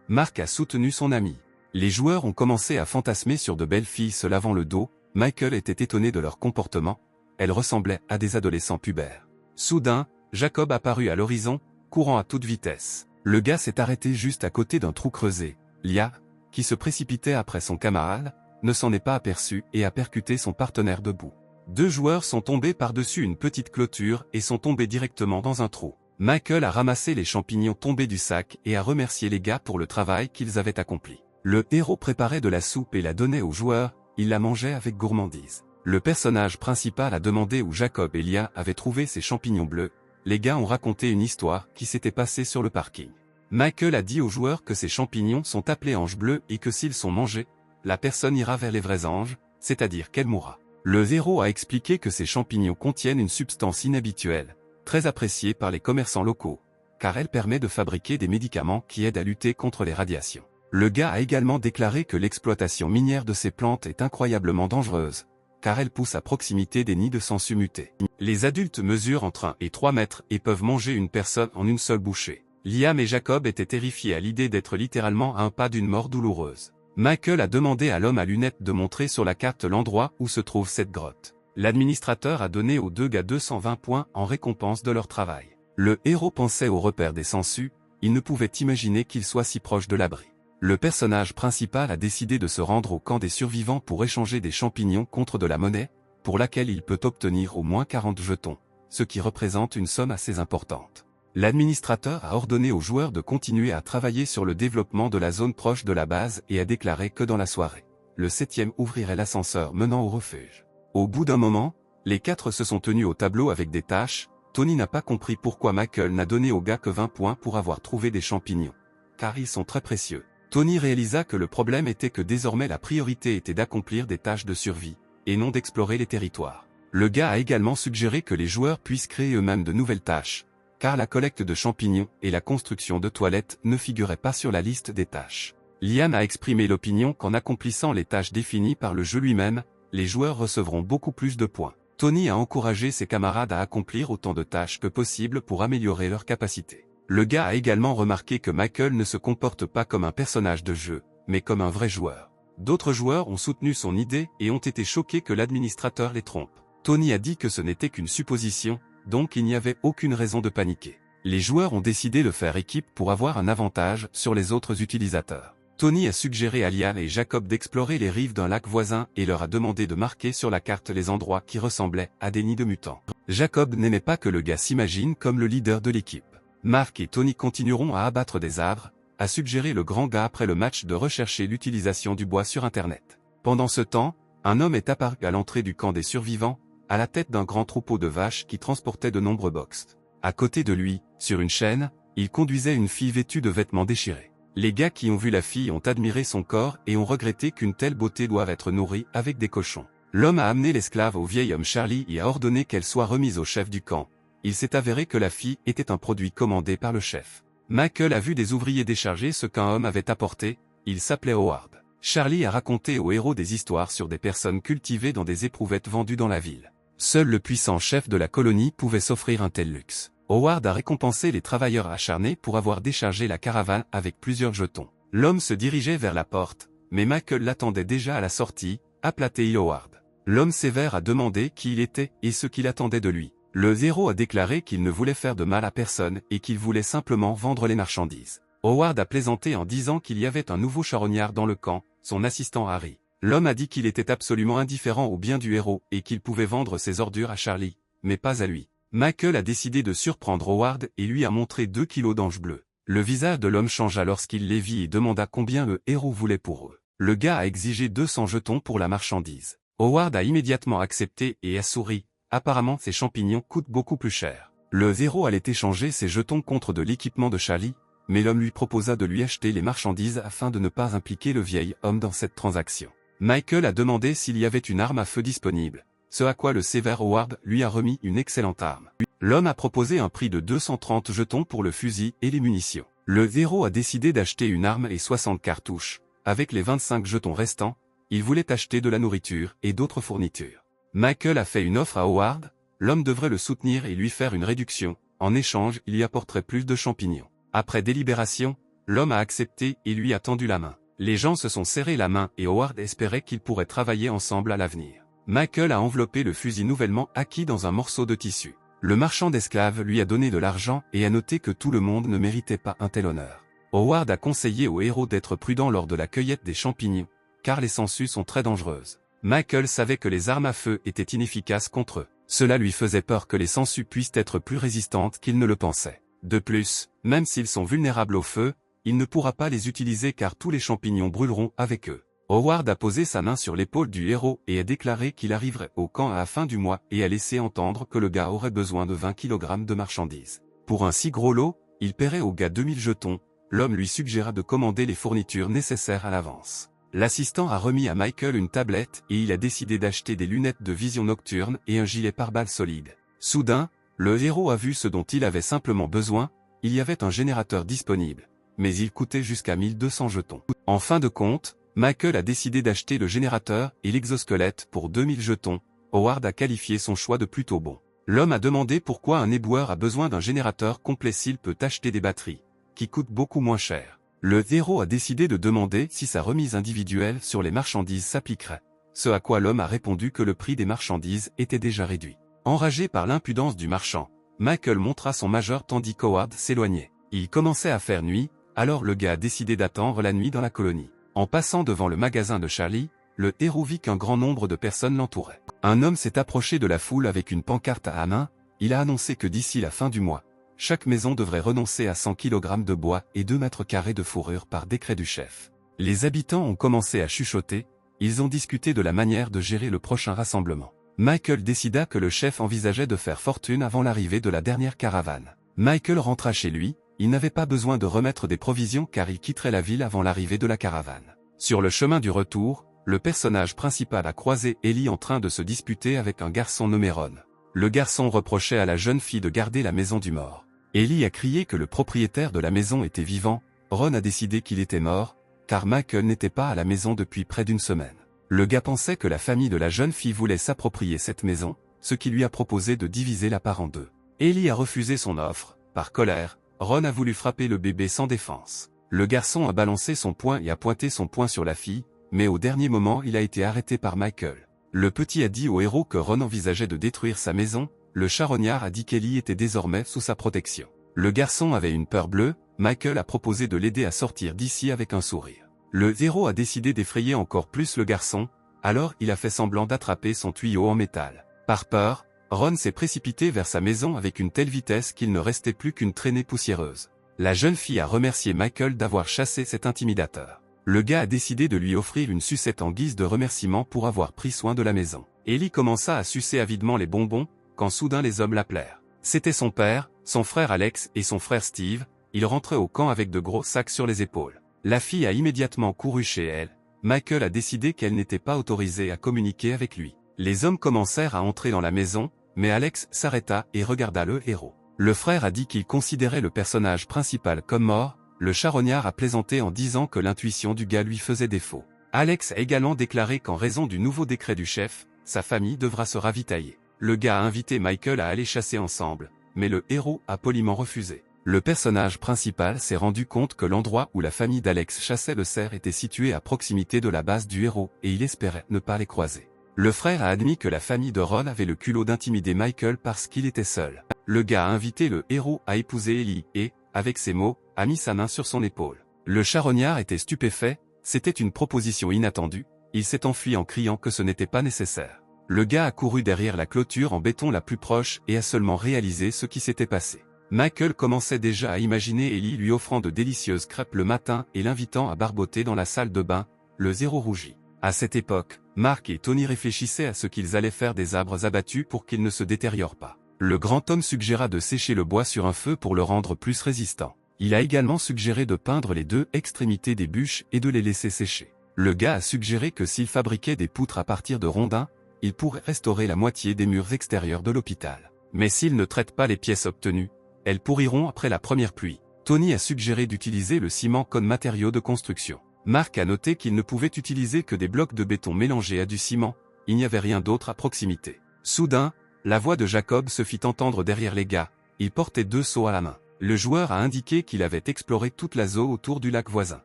Mark a soutenu son ami. Les joueurs ont commencé à fantasmer sur de belles filles se lavant le dos, Michael était étonné de leur comportement, elles ressemblaient à des adolescents pubères. Soudain, Jacob apparut à l'horizon, courant à toute vitesse. Le gars s'est arrêté juste à côté d'un trou creusé. Lia, qui se précipitait après son camarade, ne s'en est pas aperçu et a percuté son partenaire debout. 2 joueurs sont tombés par-dessus une petite clôture et sont tombés directement dans un trou. Michael a ramassé les champignons tombés du sac et a remercié les gars pour le travail qu'ils avaient accompli. Le héros préparait de la soupe et la donnait aux joueurs, il la mangeait avec gourmandise. Le personnage principal a demandé où Jacob et Lia avaient trouvé ces champignons bleus. Les gars ont raconté une histoire qui s'était passée sur le parking. Michael a dit aux joueurs que ces champignons sont appelés anges bleus et que s'ils sont mangés, la personne ira vers les vrais anges, c'est-à-dire qu'elle mourra. Le héros a expliqué que ces champignons contiennent une substance inhabituelle, très appréciée par les commerçants locaux, car elle permet de fabriquer des médicaments qui aident à lutter contre les radiations. Le gars a également déclaré que l'exploitation minière de ces plantes est incroyablement dangereuse, car elle pousse à proximité des nids de sangsues mutés. Les adultes mesurent entre 1 et 3 mètres et peuvent manger une personne en une seule bouchée. Liam et Jacob étaient terrifiés à l'idée d'être littéralement à un pas d'une mort douloureuse. Michael a demandé à l'homme à lunettes de montrer sur la carte l'endroit où se trouve cette grotte. L'administrateur a donné aux deux gars 220 points en récompense de leur travail. Le héros pensait au repère des sangsues, il ne pouvait imaginer qu'il soit si proche de l'abri. Le personnage principal a décidé de se rendre au camp des survivants pour échanger des champignons contre de la monnaie, pour laquelle il peut obtenir au moins 40 jetons, ce qui représente une somme assez importante. L'administrateur a ordonné aux joueurs de continuer à travailler sur le développement de la zone proche de la base et a déclaré que dans la soirée, le 7e ouvrirait l'ascenseur menant au refuge. Au bout d'un moment, les 4 se sont tenus au tableau avec des tâches. Tony n'a pas compris pourquoi Michael n'a donné aux gars que 20 points pour avoir trouvé des champignons, car ils sont très précieux. Tony réalisa que le problème était que désormais la priorité était d'accomplir des tâches de survie, et non d'explorer les territoires. Le gars a également suggéré que les joueurs puissent créer eux-mêmes de nouvelles tâches, car la collecte de champignons et la construction de toilettes ne figuraient pas sur la liste des tâches. Liam a exprimé l'opinion qu'en accomplissant les tâches définies par le jeu lui-même, les joueurs recevront beaucoup plus de points. Tony a encouragé ses camarades à accomplir autant de tâches que possible pour améliorer leurs capacités. Le gars a également remarqué que Michael ne se comporte pas comme un personnage de jeu, mais comme un vrai joueur. D'autres joueurs ont soutenu son idée et ont été choqués que l'administrateur les trompe. Tony a dit que ce n'était qu'une supposition, donc il n'y avait aucune raison de paniquer. Les joueurs ont décidé de faire équipe pour avoir un avantage sur les autres utilisateurs. Tony a suggéré à Liam et Jacob d'explorer les rives d'un lac voisin et leur a demandé de marquer sur la carte les endroits qui ressemblaient à des nids de mutants. Jacob n'aimait pas que le gars s'imagine comme le leader de l'équipe. Mark et Tony continueront à abattre des arbres, a suggéré le grand gars après le match de rechercher l'utilisation du bois sur Internet. Pendant ce temps, un homme est apparu à l'entrée du camp des survivants, à la tête d'un grand troupeau de vaches qui transportait de nombreux box. À côté de lui, sur une chaîne, il conduisait une fille vêtue de vêtements déchirés. Les gars qui ont vu la fille ont admiré son corps et ont regretté qu'une telle beauté doive être nourrie avec des cochons. L'homme a amené l'esclave au vieil homme Charlie et a ordonné qu'elle soit remise au chef du camp. Il s'est avéré que la fille était un produit commandé par le chef. Michael a vu des ouvriers décharger ce qu'un homme avait apporté, il s'appelait Howard. Charlie a raconté au héros des histoires sur des personnes cultivées dans des éprouvettes vendues dans la ville. Seul le puissant chef de la colonie pouvait s'offrir un tel luxe. Howard a récompensé les travailleurs acharnés pour avoir déchargé la caravane avec plusieurs jetons. L'homme se dirigeait vers la porte, mais Michael l'attendait déjà à la sortie, aplaté Howard. L'homme sévère a demandé qui il était et ce qu'il attendait de lui. Le héros a déclaré qu'il ne voulait faire de mal à personne et qu'il voulait simplement vendre les marchandises. Howard a plaisanté en disant qu'il y avait un nouveau charognard dans le camp, son assistant Harry. L'homme a dit qu'il était absolument indifférent au bien du héros et qu'il pouvait vendre ses ordures à Charlie, mais pas à lui. Michael a décidé de surprendre Howard et lui a montré 2 kilos d'anges bleus. Le visage de l'homme changea lorsqu'il les vit et demanda combien le héros voulait pour eux. Le gars a exigé 200 jetons pour la marchandise. Howard a immédiatement accepté et a souri. Apparemment ces champignons coûtent beaucoup plus cher. Le héros allait échanger ses jetons contre de l'équipement de Charlie, mais l'homme lui proposa de lui acheter les marchandises afin de ne pas impliquer le vieil homme dans cette transaction. Michael a demandé s'il y avait une arme à feu disponible, ce à quoi le sévère Howard lui a remis une excellente arme. L'homme a proposé un prix de 230 jetons pour le fusil et les munitions. Le héros a décidé d'acheter une arme et 60 cartouches. Avec les 25 jetons restants, il voulait acheter de la nourriture et d'autres fournitures. Michael a fait une offre à Howard, l'homme devrait le soutenir et lui faire une réduction, en échange il y apporterait plus de champignons. Après délibération, l'homme a accepté et lui a tendu la main. Les gens se sont serré la main et Howard espérait qu'ils pourraient travailler ensemble à l'avenir. Michael a enveloppé le fusil nouvellement acquis dans un morceau de tissu. Le marchand d'esclaves lui a donné de l'argent et a noté que tout le monde ne méritait pas un tel honneur. Howard a conseillé au héros d'être prudent lors de la cueillette des champignons, car les sangsues sont très dangereuses. Michael savait que les armes à feu étaient inefficaces contre eux. Cela lui faisait peur que les sangsues puissent être plus résistantes qu'il ne le pensait. De plus, même s'ils sont vulnérables au feu, il ne pourra pas les utiliser car tous les champignons brûleront avec eux. Howard a posé sa main sur l'épaule du héros et a déclaré qu'il arriverait au camp à la fin du mois et a laissé entendre que le gars aurait besoin de 20 kg de marchandises. Pour un si gros lot, il paierait au gars 2000 jetons, l'homme lui suggéra de commander les fournitures nécessaires à l'avance. L'assistant a remis à Michael une tablette et il a décidé d'acheter des lunettes de vision nocturne et un gilet pare-balles solide. Soudain, le héros a vu ce dont il avait simplement besoin, il y avait un générateur disponible, mais il coûtait jusqu'à 1200 jetons. En fin de compte, Michael a décidé d'acheter le générateur et l'exosquelette pour 2000 jetons. Howard a qualifié son choix de plutôt bon. L'homme a demandé pourquoi un éboueur a besoin d'un générateur complet s'il peut acheter des batteries, qui coûtent beaucoup moins cher. Le héros a décidé de demander si sa remise individuelle sur les marchandises s'appliquerait, ce à quoi l'homme a répondu que le prix des marchandises était déjà réduit. Enragé par l'impudence du marchand, Michael montra son majeur tandis qu'Howard s'éloignait. Il commençait à faire nuit, alors le gars a décidé d'attendre la nuit dans la colonie. En passant devant le magasin de Charlie, le héros vit qu'un grand nombre de personnes l'entouraient. Un homme s'est approché de la foule avec une pancarte à la main, il a annoncé que d'ici la fin du mois, chaque maison devrait renoncer à 100 kg de bois et 2 mètres carrés de fourrure par décret du chef. Les habitants ont commencé à chuchoter, ils ont discuté de la manière de gérer le prochain rassemblement. Michael décida que le chef envisageait de faire fortune avant l'arrivée de la dernière caravane. Michael rentra chez lui, il n'avait pas besoin de remettre des provisions car il quitterait la ville avant l'arrivée de la caravane. Sur le chemin du retour, le personnage principal a croisé Ellie en train de se disputer avec un garçon nommé Ron. Le garçon reprochait à la jeune fille de garder la maison du mort. Ellie a crié que le propriétaire de la maison était vivant, Ron a décidé qu'il était mort, car Michael n'était pas à la maison depuis près d'une semaine. Le gars pensait que la famille de la jeune fille voulait s'approprier cette maison, ce qui lui a proposé de diviser la part en deux. Ellie a refusé son offre, par colère, Ron a voulu frapper le bébé sans défense. Le garçon a balancé son poing et a pointé son poing sur la fille, mais au dernier moment il a été arrêté par Michael. Le petit a dit au héros que Ron envisageait de détruire sa maison, le charognard a dit qu'Ellie était désormais sous sa protection. Le garçon avait une peur bleue, Michael a proposé de l'aider à sortir d'ici avec un sourire. Le héros a décidé d'effrayer encore plus le garçon, alors il a fait semblant d'attraper son tuyau en métal. Par peur, Ron s'est précipité vers sa maison avec une telle vitesse qu'il ne restait plus qu'une traînée poussiéreuse. La jeune fille a remercié Michael d'avoir chassé cet intimidateur. Le gars a décidé de lui offrir une sucette en guise de remerciement pour avoir pris soin de la maison. Ellie commença à sucer avidement les bonbons, quand soudain les hommes l'appelèrent. C'était son père, son frère Alex et son frère Steve, ils rentraient au camp avec de gros sacs sur les épaules. La fille a immédiatement couru chez elle, Michael a décidé qu'elle n'était pas autorisée à communiquer avec lui. Les hommes commencèrent à entrer dans la maison, mais Alex s'arrêta et regarda le héros. Le frère a dit qu'il considérait le personnage principal comme mort, le charognard a plaisanté en disant que l'intuition du gars lui faisait défaut. Alex a également déclaré qu'en raison du nouveau décret du chef, sa famille devra se ravitailler. Le gars a invité Michael à aller chasser ensemble, mais le héros a poliment refusé. Le personnage principal s'est rendu compte que l'endroit où la famille d'Alex chassait le cerf était situé à proximité de la base du héros et il espérait ne pas les croiser. Le frère a admis que la famille de Ron avait le culot d'intimider Michael parce qu'il était seul. Le gars a invité le héros à épouser Ellie et, avec ces mots, a mis sa main sur son épaule. Le charognard était stupéfait, c'était une proposition inattendue, il s'est enfui en criant que ce n'était pas nécessaire. Le gars a couru derrière la clôture en béton la plus proche et a seulement réalisé ce qui s'était passé. Michael commençait déjà à imaginer Ellie lui offrant de délicieuses crêpes le matin et l'invitant à barboter dans la salle de bain, le zéro rougit. À cette époque, Mark et Tony réfléchissaient à ce qu'ils allaient faire des arbres abattus pour qu'ils ne se détériorent pas. Le grand homme suggéra de sécher le bois sur un feu pour le rendre plus résistant. Il a également suggéré de peindre les deux extrémités des bûches et de les laisser sécher. Le gars a suggéré que s'il fabriquait des poutres à partir de rondins, il pourrait restaurer la moitié des murs extérieurs de l'hôpital. Mais s'il ne traite pas les pièces obtenues, elles pourriront après la première pluie. Tony a suggéré d'utiliser le ciment comme matériau de construction. Mark a noté qu'il ne pouvait utiliser que des blocs de béton mélangés à du ciment, il n'y avait rien d'autre à proximité. Soudain, la voix de Jacob se fit entendre derrière les gars, il portait 2 seaux à la main. Le joueur a indiqué qu'il avait exploré toute la zone autour du lac voisin.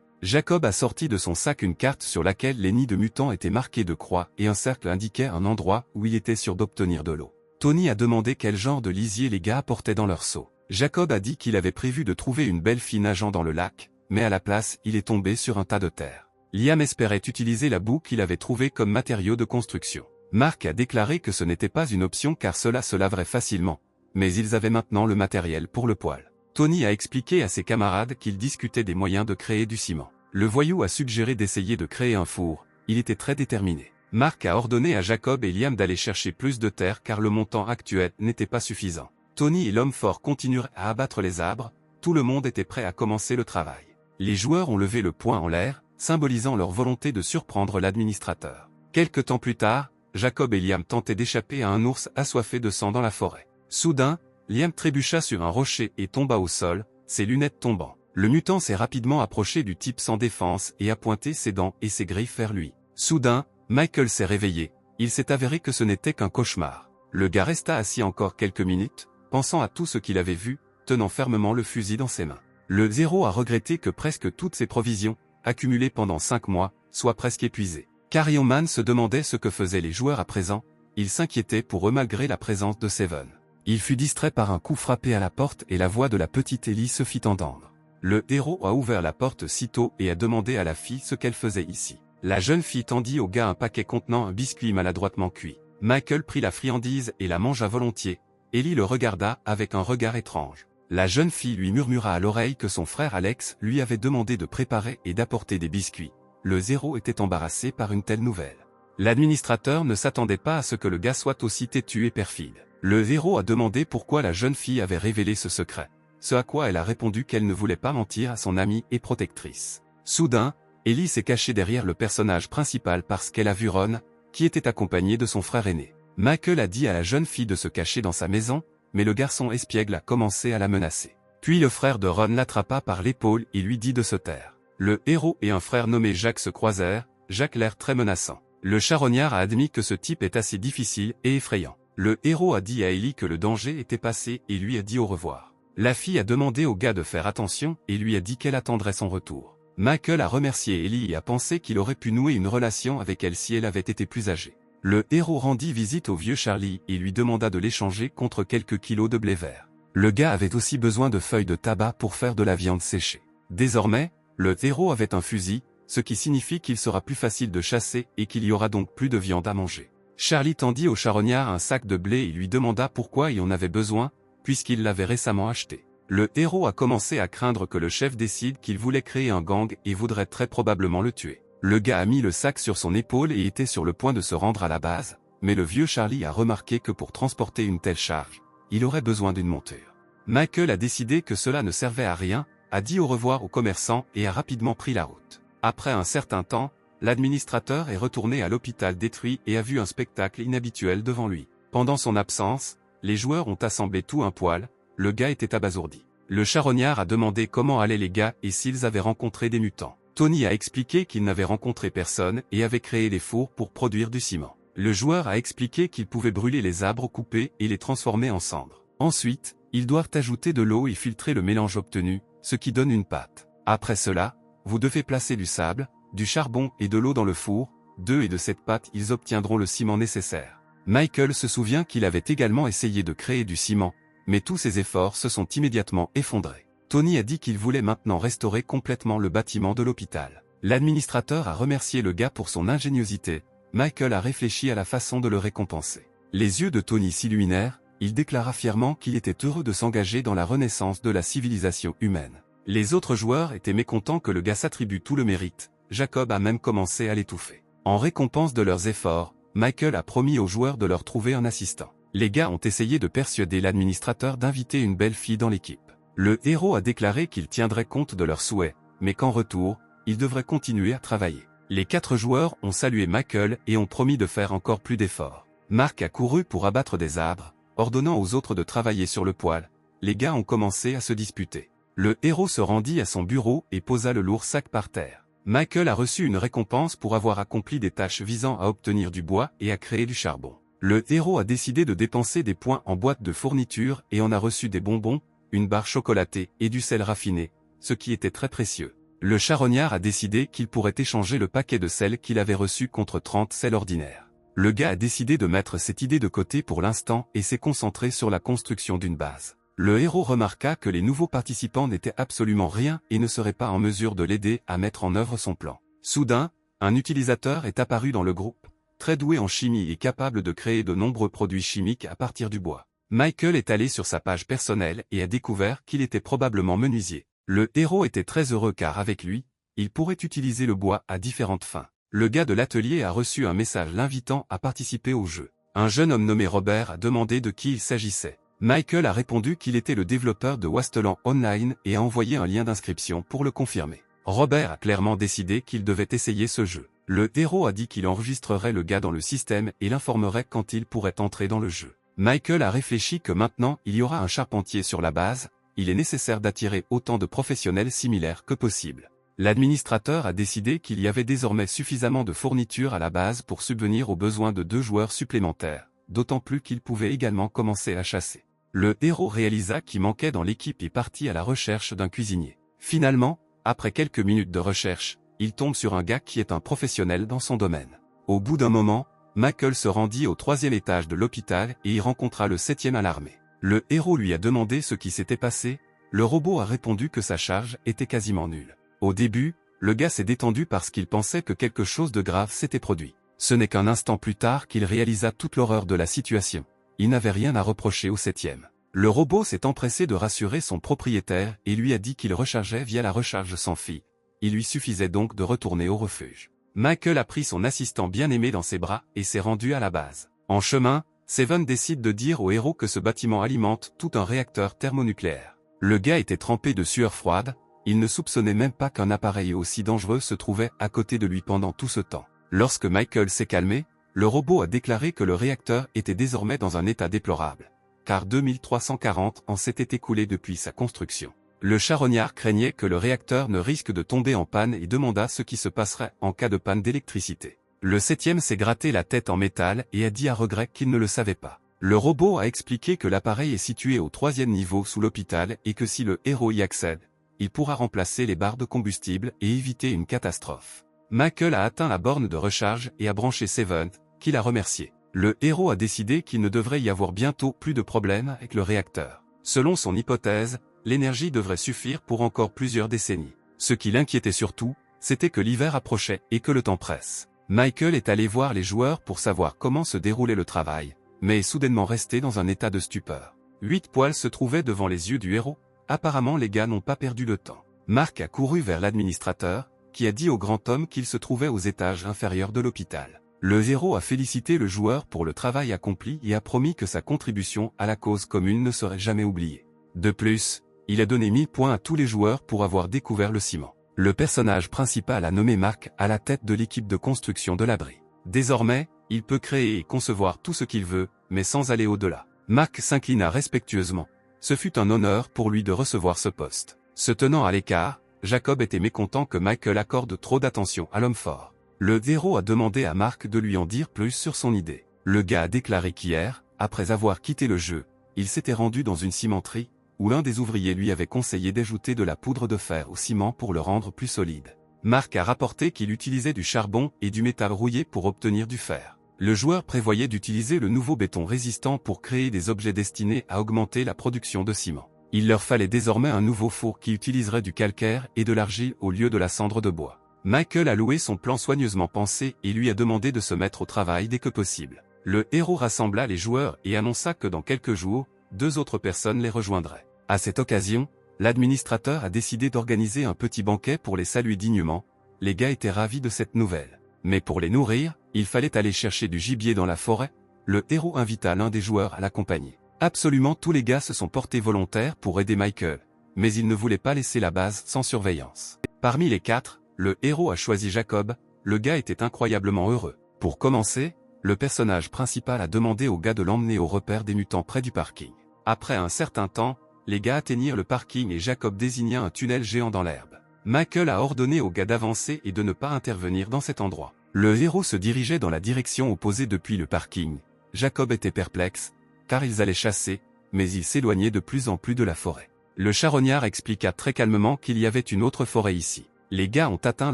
Jacob a sorti de son sac une carte sur laquelle les nids de mutants étaient marqués de croix et un cercle indiquait un endroit où il était sûr d'obtenir de l'eau. Tony a demandé quel genre de lisier les gars apportaient dans leurs seaux. Jacob a dit qu'il avait prévu de trouver une belle fille nageant dans le lac, mais à la place, il est tombé sur un tas de terre. Liam espérait utiliser la boue qu'il avait trouvée comme matériau de construction. Mark a déclaré que ce n'était pas une option car cela se laverait facilement, mais ils avaient maintenant le matériel pour le poêle. Tony a expliqué à ses camarades qu'ils discutaient des moyens de créer du ciment. Le voyou a suggéré d'essayer de créer un four, il était très déterminé. Mark a ordonné à Jacob et Liam d'aller chercher plus de terre car le montant actuel n'était pas suffisant. Tony et l'homme fort continuèrent à abattre les arbres, tout le monde était prêt à commencer le travail. Les joueurs ont levé le poing en l'air, symbolisant leur volonté de surprendre l'administrateur. Quelque temps plus tard, Jacob et Liam tentaient d'échapper à un ours assoiffé de sang dans la forêt. Soudain, Liam trébucha sur un rocher et tomba au sol, ses lunettes tombant. Le mutant s'est rapidement approché du type sans défense et a pointé ses dents et ses griffes vers lui. Soudain, Michael s'est réveillé, il s'est avéré que ce n'était qu'un cauchemar. Le gars resta assis encore quelques minutes, pensant à tout ce qu'il avait vu, tenant fermement le fusil dans ses mains. Le héros a regretté que presque toutes ses provisions, accumulées pendant 5 mois, soient presque épuisées. Carrion Man se demandait ce que faisaient les joueurs à présent, il s'inquiétait pour eux malgré la présence de Seven. Il fut distrait par un coup frappé à la porte et la voix de la petite Ellie se fit entendre. Le héros a ouvert la porte sitôt et a demandé à la fille ce qu'elle faisait ici. La jeune fille tendit au gars un paquet contenant un biscuit maladroitement cuit. Michael prit la friandise et la mangea volontiers. Ellie le regarda avec un regard étrange. La jeune fille lui murmura à l'oreille que son frère Alex lui avait demandé de préparer et d'apporter des biscuits. Le héros était embarrassé par une telle nouvelle. L'administrateur ne s'attendait pas à ce que le gars soit aussi têtu et perfide. Le héros a demandé pourquoi la jeune fille avait révélé ce secret. Ce à quoi elle a répondu qu'elle ne voulait pas mentir à son amie et protectrice. Soudain, Ellie s'est cachée derrière le personnage principal parce qu'elle a vu Ron, qui était accompagné de son frère aîné. Michael a dit à la jeune fille de se cacher dans sa maison, mais le garçon espiègle a commencé à la menacer. Puis le frère de Ron l'attrapa par l'épaule et lui dit de se taire. Le héros et un frère nommé Jacques se croisèrent, Jacques l'air très menaçant. Le charognard a admis que ce type est assez difficile et effrayant. Le héros a dit à Ellie que le danger était passé et lui a dit au revoir. La fille a demandé au gars de faire attention et lui a dit qu'elle attendrait son retour. Michael a remercié Ellie et a pensé qu'il aurait pu nouer une relation avec elle si elle avait été plus âgée. Le héros rendit visite au vieux Charlie et lui demanda de l'échanger contre quelques kilos de blé vert. Le gars avait aussi besoin de feuilles de tabac pour faire de la viande séchée. Désormais, le héros avait un fusil, ce qui signifie qu'il sera plus facile de chasser et qu'il y aura donc plus de viande à manger. Charlie tendit au charognard un sac de blé et lui demanda pourquoi il en avait besoin, puisqu'il l'avait récemment acheté. Le héros a commencé à craindre que le chef décide qu'il voulait créer un gang et voudrait très probablement le tuer. Le gars a mis le sac sur son épaule et était sur le point de se rendre à la base, mais le vieux Charlie a remarqué que pour transporter une telle charge, il aurait besoin d'une monture. Michael a décidé que cela ne servait à rien, a dit au revoir aux commerçants et a rapidement pris la route. Après un certain temps, l'administrateur est retourné à l'hôpital détruit et a vu un spectacle inhabituel devant lui. Pendant son absence, les joueurs ont assemblé tout un poil, le gars était abasourdi. Le charognard a demandé comment allaient les gars et s'ils avaient rencontré des mutants. Tony a expliqué qu'il n'avait rencontré personne et avait créé des fours pour produire du ciment. Le joueur a expliqué qu'il pouvait brûler les arbres coupés et les transformer en cendres. Ensuite, ils doivent ajouter de l'eau et filtrer le mélange obtenu, ce qui donne une pâte. Après cela, vous devez placer du sable, du charbon et de l'eau dans le four, et de cette pâte ils obtiendront le ciment nécessaire. Michael se souvient qu'il avait également essayé de créer du ciment, mais tous ses efforts se sont immédiatement effondrés. Tony a dit qu'il voulait maintenant restaurer complètement le bâtiment de l'hôpital. L'administrateur a remercié le gars pour son ingéniosité, Michael a réfléchi à la façon de le récompenser. Les yeux de Tony s'illuminèrent, il déclara fièrement qu'il était heureux de s'engager dans la renaissance de la civilisation humaine. Les autres joueurs étaient mécontents que le gars s'attribue tout le mérite, Jacob a même commencé à l'étouffer. En récompense de leurs efforts, Michael a promis aux joueurs de leur trouver un assistant. Les gars ont essayé de persuader l'administrateur d'inviter une belle fille dans l'équipe. Le héros a déclaré qu'il tiendrait compte de leurs souhaits, mais qu'en retour, il devrait continuer à travailler. Les 4 joueurs ont salué Michael et ont promis de faire encore plus d'efforts. Mark a couru pour abattre des arbres, ordonnant aux autres de travailler sur le poêle. Les gars ont commencé à se disputer. Le héros se rendit à son bureau et posa le lourd sac par terre. Michael a reçu une récompense pour avoir accompli des tâches visant à obtenir du bois et à créer du charbon. Le héros a décidé de dépenser des points en boîte de fourniture et en a reçu des bonbons, une barre chocolatée et du sel raffiné, ce qui était très précieux. Le charognard a décidé qu'il pourrait échanger le paquet de sel qu'il avait reçu contre 30 sels ordinaires. Le gars a décidé de mettre cette idée de côté pour l'instant et s'est concentré sur la construction d'une base. Le héros remarqua que les nouveaux participants n'étaient absolument rien et ne seraient pas en mesure de l'aider à mettre en œuvre son plan. Soudain, un utilisateur est apparu dans le groupe, très doué en chimie et capable de créer de nombreux produits chimiques à partir du bois. Michael est allé sur sa page personnelle et a découvert qu'il était probablement menuisier. Le héros était très heureux car avec lui, il pourrait utiliser le bois à différentes fins. Le gars de l'atelier a reçu un message l'invitant à participer au jeu. Un jeune homme nommé Robert a demandé de qui il s'agissait. Michael a répondu qu'il était le développeur de Wasteland Online et a envoyé un lien d'inscription pour le confirmer. Robert a clairement décidé qu'il devait essayer ce jeu. Le héros a dit qu'il enregistrerait le gars dans le système et l'informerait quand il pourrait entrer dans le jeu. Michael a réfléchi que maintenant il y aura un charpentier sur la base, il est nécessaire d'attirer autant de professionnels similaires que possible. L'administrateur a décidé qu'il y avait désormais suffisamment de fournitures à la base pour subvenir aux besoins de 2 joueurs supplémentaires, d'autant plus qu'il pouvait également commencer à chasser. Le héros réalisa qu'il manquait dans l'équipe et partit à la recherche d'un cuisinier. Finalement, après quelques minutes de recherche, il tombe sur un gars qui est un professionnel dans son domaine. Au bout d'un moment, Michael se rendit au 3e étage de l'hôpital et y rencontra le 7e alarmé. Le héros lui a demandé ce qui s'était passé, le robot a répondu que sa charge était quasiment nulle. Au début, le gars s'est détendu parce qu'il pensait que quelque chose de grave s'était produit. Ce n'est qu'un instant plus tard qu'il réalisa toute l'horreur de la situation. Il n'avait rien à reprocher au 7e. Le robot s'est empressé de rassurer son propriétaire et lui a dit qu'il rechargeait via la recharge sans fil. Il lui suffisait donc de retourner au refuge. Michael a pris son assistant bien-aimé dans ses bras et s'est rendu à la base. En chemin, Seven décide de dire au héros que ce bâtiment alimente tout un réacteur thermonucléaire. Le gars était trempé de sueur froide, il ne soupçonnait même pas qu'un appareil aussi dangereux se trouvait à côté de lui pendant tout ce temps. Lorsque Michael s'est calmé, le robot a déclaré que le réacteur était désormais dans un état déplorable, car 2340 ans s'étaient écoulés depuis sa construction. Le charognard craignait que le réacteur ne risque de tomber en panne et demanda ce qui se passerait en cas de panne d'électricité. Le 7e s'est gratté la tête en métal et a dit à regret qu'il ne le savait pas. Le robot a expliqué que l'appareil est situé au 3e niveau sous l'hôpital et que si le héros y accède, il pourra remplacer les barres de combustible et éviter une catastrophe. Michael a atteint la borne de recharge et a branché Seven, qui l'a remercié. Le héros a décidé qu'il ne devrait y avoir bientôt plus de problèmes avec le réacteur. Selon son hypothèse, l'énergie devrait suffire pour encore plusieurs décennies. Ce qui l'inquiétait surtout, c'était que l'hiver approchait et que le temps presse. Michael est allé voir les joueurs pour savoir comment se déroulait le travail, mais est soudainement resté dans un état de stupeur. 8 poils se trouvaient devant les yeux du héros. Apparemment les gars n'ont pas perdu de temps. Mark a couru vers l'administrateur, qui a dit au grand homme qu'il se trouvait aux étages inférieurs de l'hôpital. Le héros a félicité le joueur pour le travail accompli et a promis que sa contribution à la cause commune ne serait jamais oubliée. De plus, il a donné 1000 points à tous les joueurs pour avoir découvert le ciment. Le personnage principal a nommé Mark à la tête de l'équipe de construction de l'abri. Désormais, il peut créer et concevoir tout ce qu'il veut, mais sans aller au-delà. Mark s'inclina respectueusement. Ce fut un honneur pour lui de recevoir ce poste. Se tenant à l'écart, Jacob était mécontent que Michael accorde trop d'attention à l'homme fort. Le héros a demandé à Mark de lui en dire plus sur son idée. Le gars a déclaré qu'hier, après avoir quitté le jeu, il s'était rendu dans une cimenterie, où l'un des ouvriers lui avait conseillé d'ajouter de la poudre de fer au ciment pour le rendre plus solide. Mark a rapporté qu'il utilisait du charbon et du métal rouillé pour obtenir du fer. Le joueur prévoyait d'utiliser le nouveau béton résistant pour créer des objets destinés à augmenter la production de ciment. Il leur fallait désormais un nouveau four qui utiliserait du calcaire et de l'argile au lieu de la cendre de bois. Michael a loué son plan soigneusement pensé et lui a demandé de se mettre au travail dès que possible. Le héros rassembla les joueurs et annonça que dans quelques jours, 2 autres personnes les rejoindraient. À cette occasion, l'administrateur a décidé d'organiser un petit banquet pour les saluer dignement. Les gars étaient ravis de cette nouvelle. Mais pour les nourrir, il fallait aller chercher du gibier dans la forêt. Le héros invita l'un des joueurs à l'accompagner. Absolument tous les gars se sont portés volontaires pour aider Michael, mais ils ne voulaient pas laisser la base sans surveillance. Parmi les 4, le héros a choisi Jacob. Le gars était incroyablement heureux. Pour commencer, le personnage principal a demandé au gars de l'emmener au repère des mutants près du parking. Après un certain temps, les gars atteignirent le parking et Jacob désigna un tunnel géant dans l'herbe. Michael a ordonné aux gars d'avancer et de ne pas intervenir dans cet endroit. Le héros se dirigeait dans la direction opposée depuis le parking. Jacob était perplexe, car ils allaient chasser, mais ils s'éloignaient de plus en plus de la forêt. Le charognard expliqua très calmement qu'il y avait une autre forêt ici. Les gars ont atteint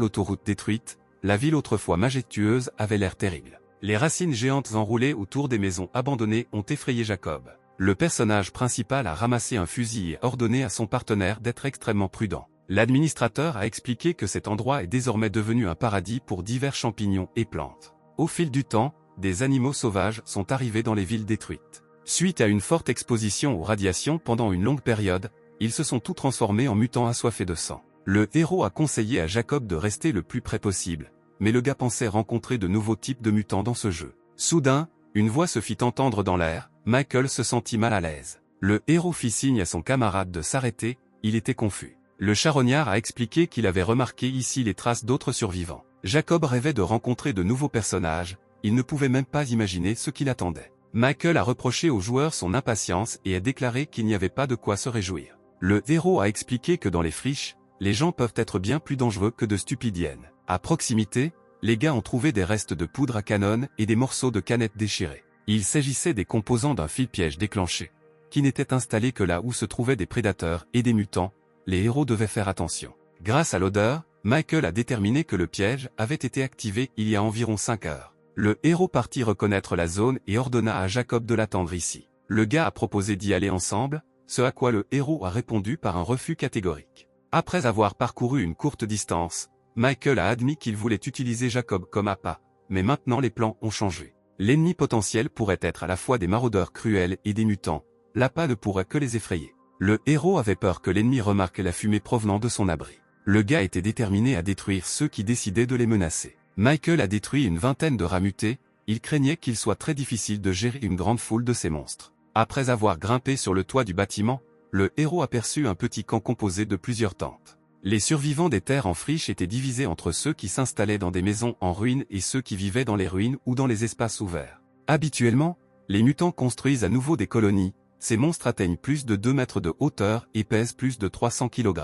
l'autoroute détruite, la ville autrefois majestueuse avait l'air terrible. Les racines géantes enroulées autour des maisons abandonnées ont effrayé Jacob. Le personnage principal a ramassé un fusil et ordonné à son partenaire d'être extrêmement prudent. L'administrateur a expliqué que cet endroit est désormais devenu un paradis pour divers champignons et plantes. Au fil du temps, des animaux sauvages sont arrivés dans les villes détruites. Suite à une forte exposition aux radiations pendant une longue période, ils se sont tous transformés en mutants assoiffés de sang. Le héros a conseillé à Jacob de rester le plus près possible, mais le gars pensait rencontrer de nouveaux types de mutants dans ce jeu. Soudain, une voix se fit entendre dans l'air. Michael se sentit mal à l'aise. Le héros fit signe à son camarade de s'arrêter, il était confus. Le charognard a expliqué qu'il avait remarqué ici les traces d'autres survivants. Jacob rêvait de rencontrer de nouveaux personnages, il ne pouvait même pas imaginer ce qui l'attendait. Michael a reproché aux joueurs son impatience et a déclaré qu'il n'y avait pas de quoi se réjouir. Le héros a expliqué que dans les friches, les gens peuvent être bien plus dangereux que de stupides hyènes. À proximité, les gars ont trouvé des restes de poudre à canon et des morceaux de canettes déchirés. Il s'agissait des composants d'un fil-piège déclenché, qui n'était installé que là où se trouvaient des prédateurs et des mutants. Les héros devaient faire attention. Grâce à l'odeur, Michael a déterminé que le piège avait été activé il y a environ 5 heures. Le héros partit reconnaître la zone et ordonna à Jacob de l'attendre ici. Le gars a proposé d'y aller ensemble, ce à quoi le héros a répondu par un refus catégorique. Après avoir parcouru une courte distance, Michael a admis qu'il voulait utiliser Jacob comme appât, mais maintenant les plans ont changé. L'ennemi potentiel pourrait être à la fois des maraudeurs cruels et des mutants, l'appât ne pourrait que les effrayer. Le héros avait peur que l'ennemi remarque la fumée provenant de son abri. Le gars était déterminé à détruire ceux qui décidaient de les menacer. Michael a détruit une vingtaine de rats mutés, il craignait qu'il soit très difficile de gérer une grande foule de ces monstres. Après avoir grimpé sur le toit du bâtiment, le héros aperçut un petit camp composé de plusieurs tentes. Les survivants des terres en friche étaient divisés entre ceux qui s'installaient dans des maisons en ruine et ceux qui vivaient dans les ruines ou dans les espaces ouverts. Habituellement, les mutants construisent à nouveau des colonies, ces monstres atteignent plus de 2 mètres de hauteur et pèsent plus de 300 kg.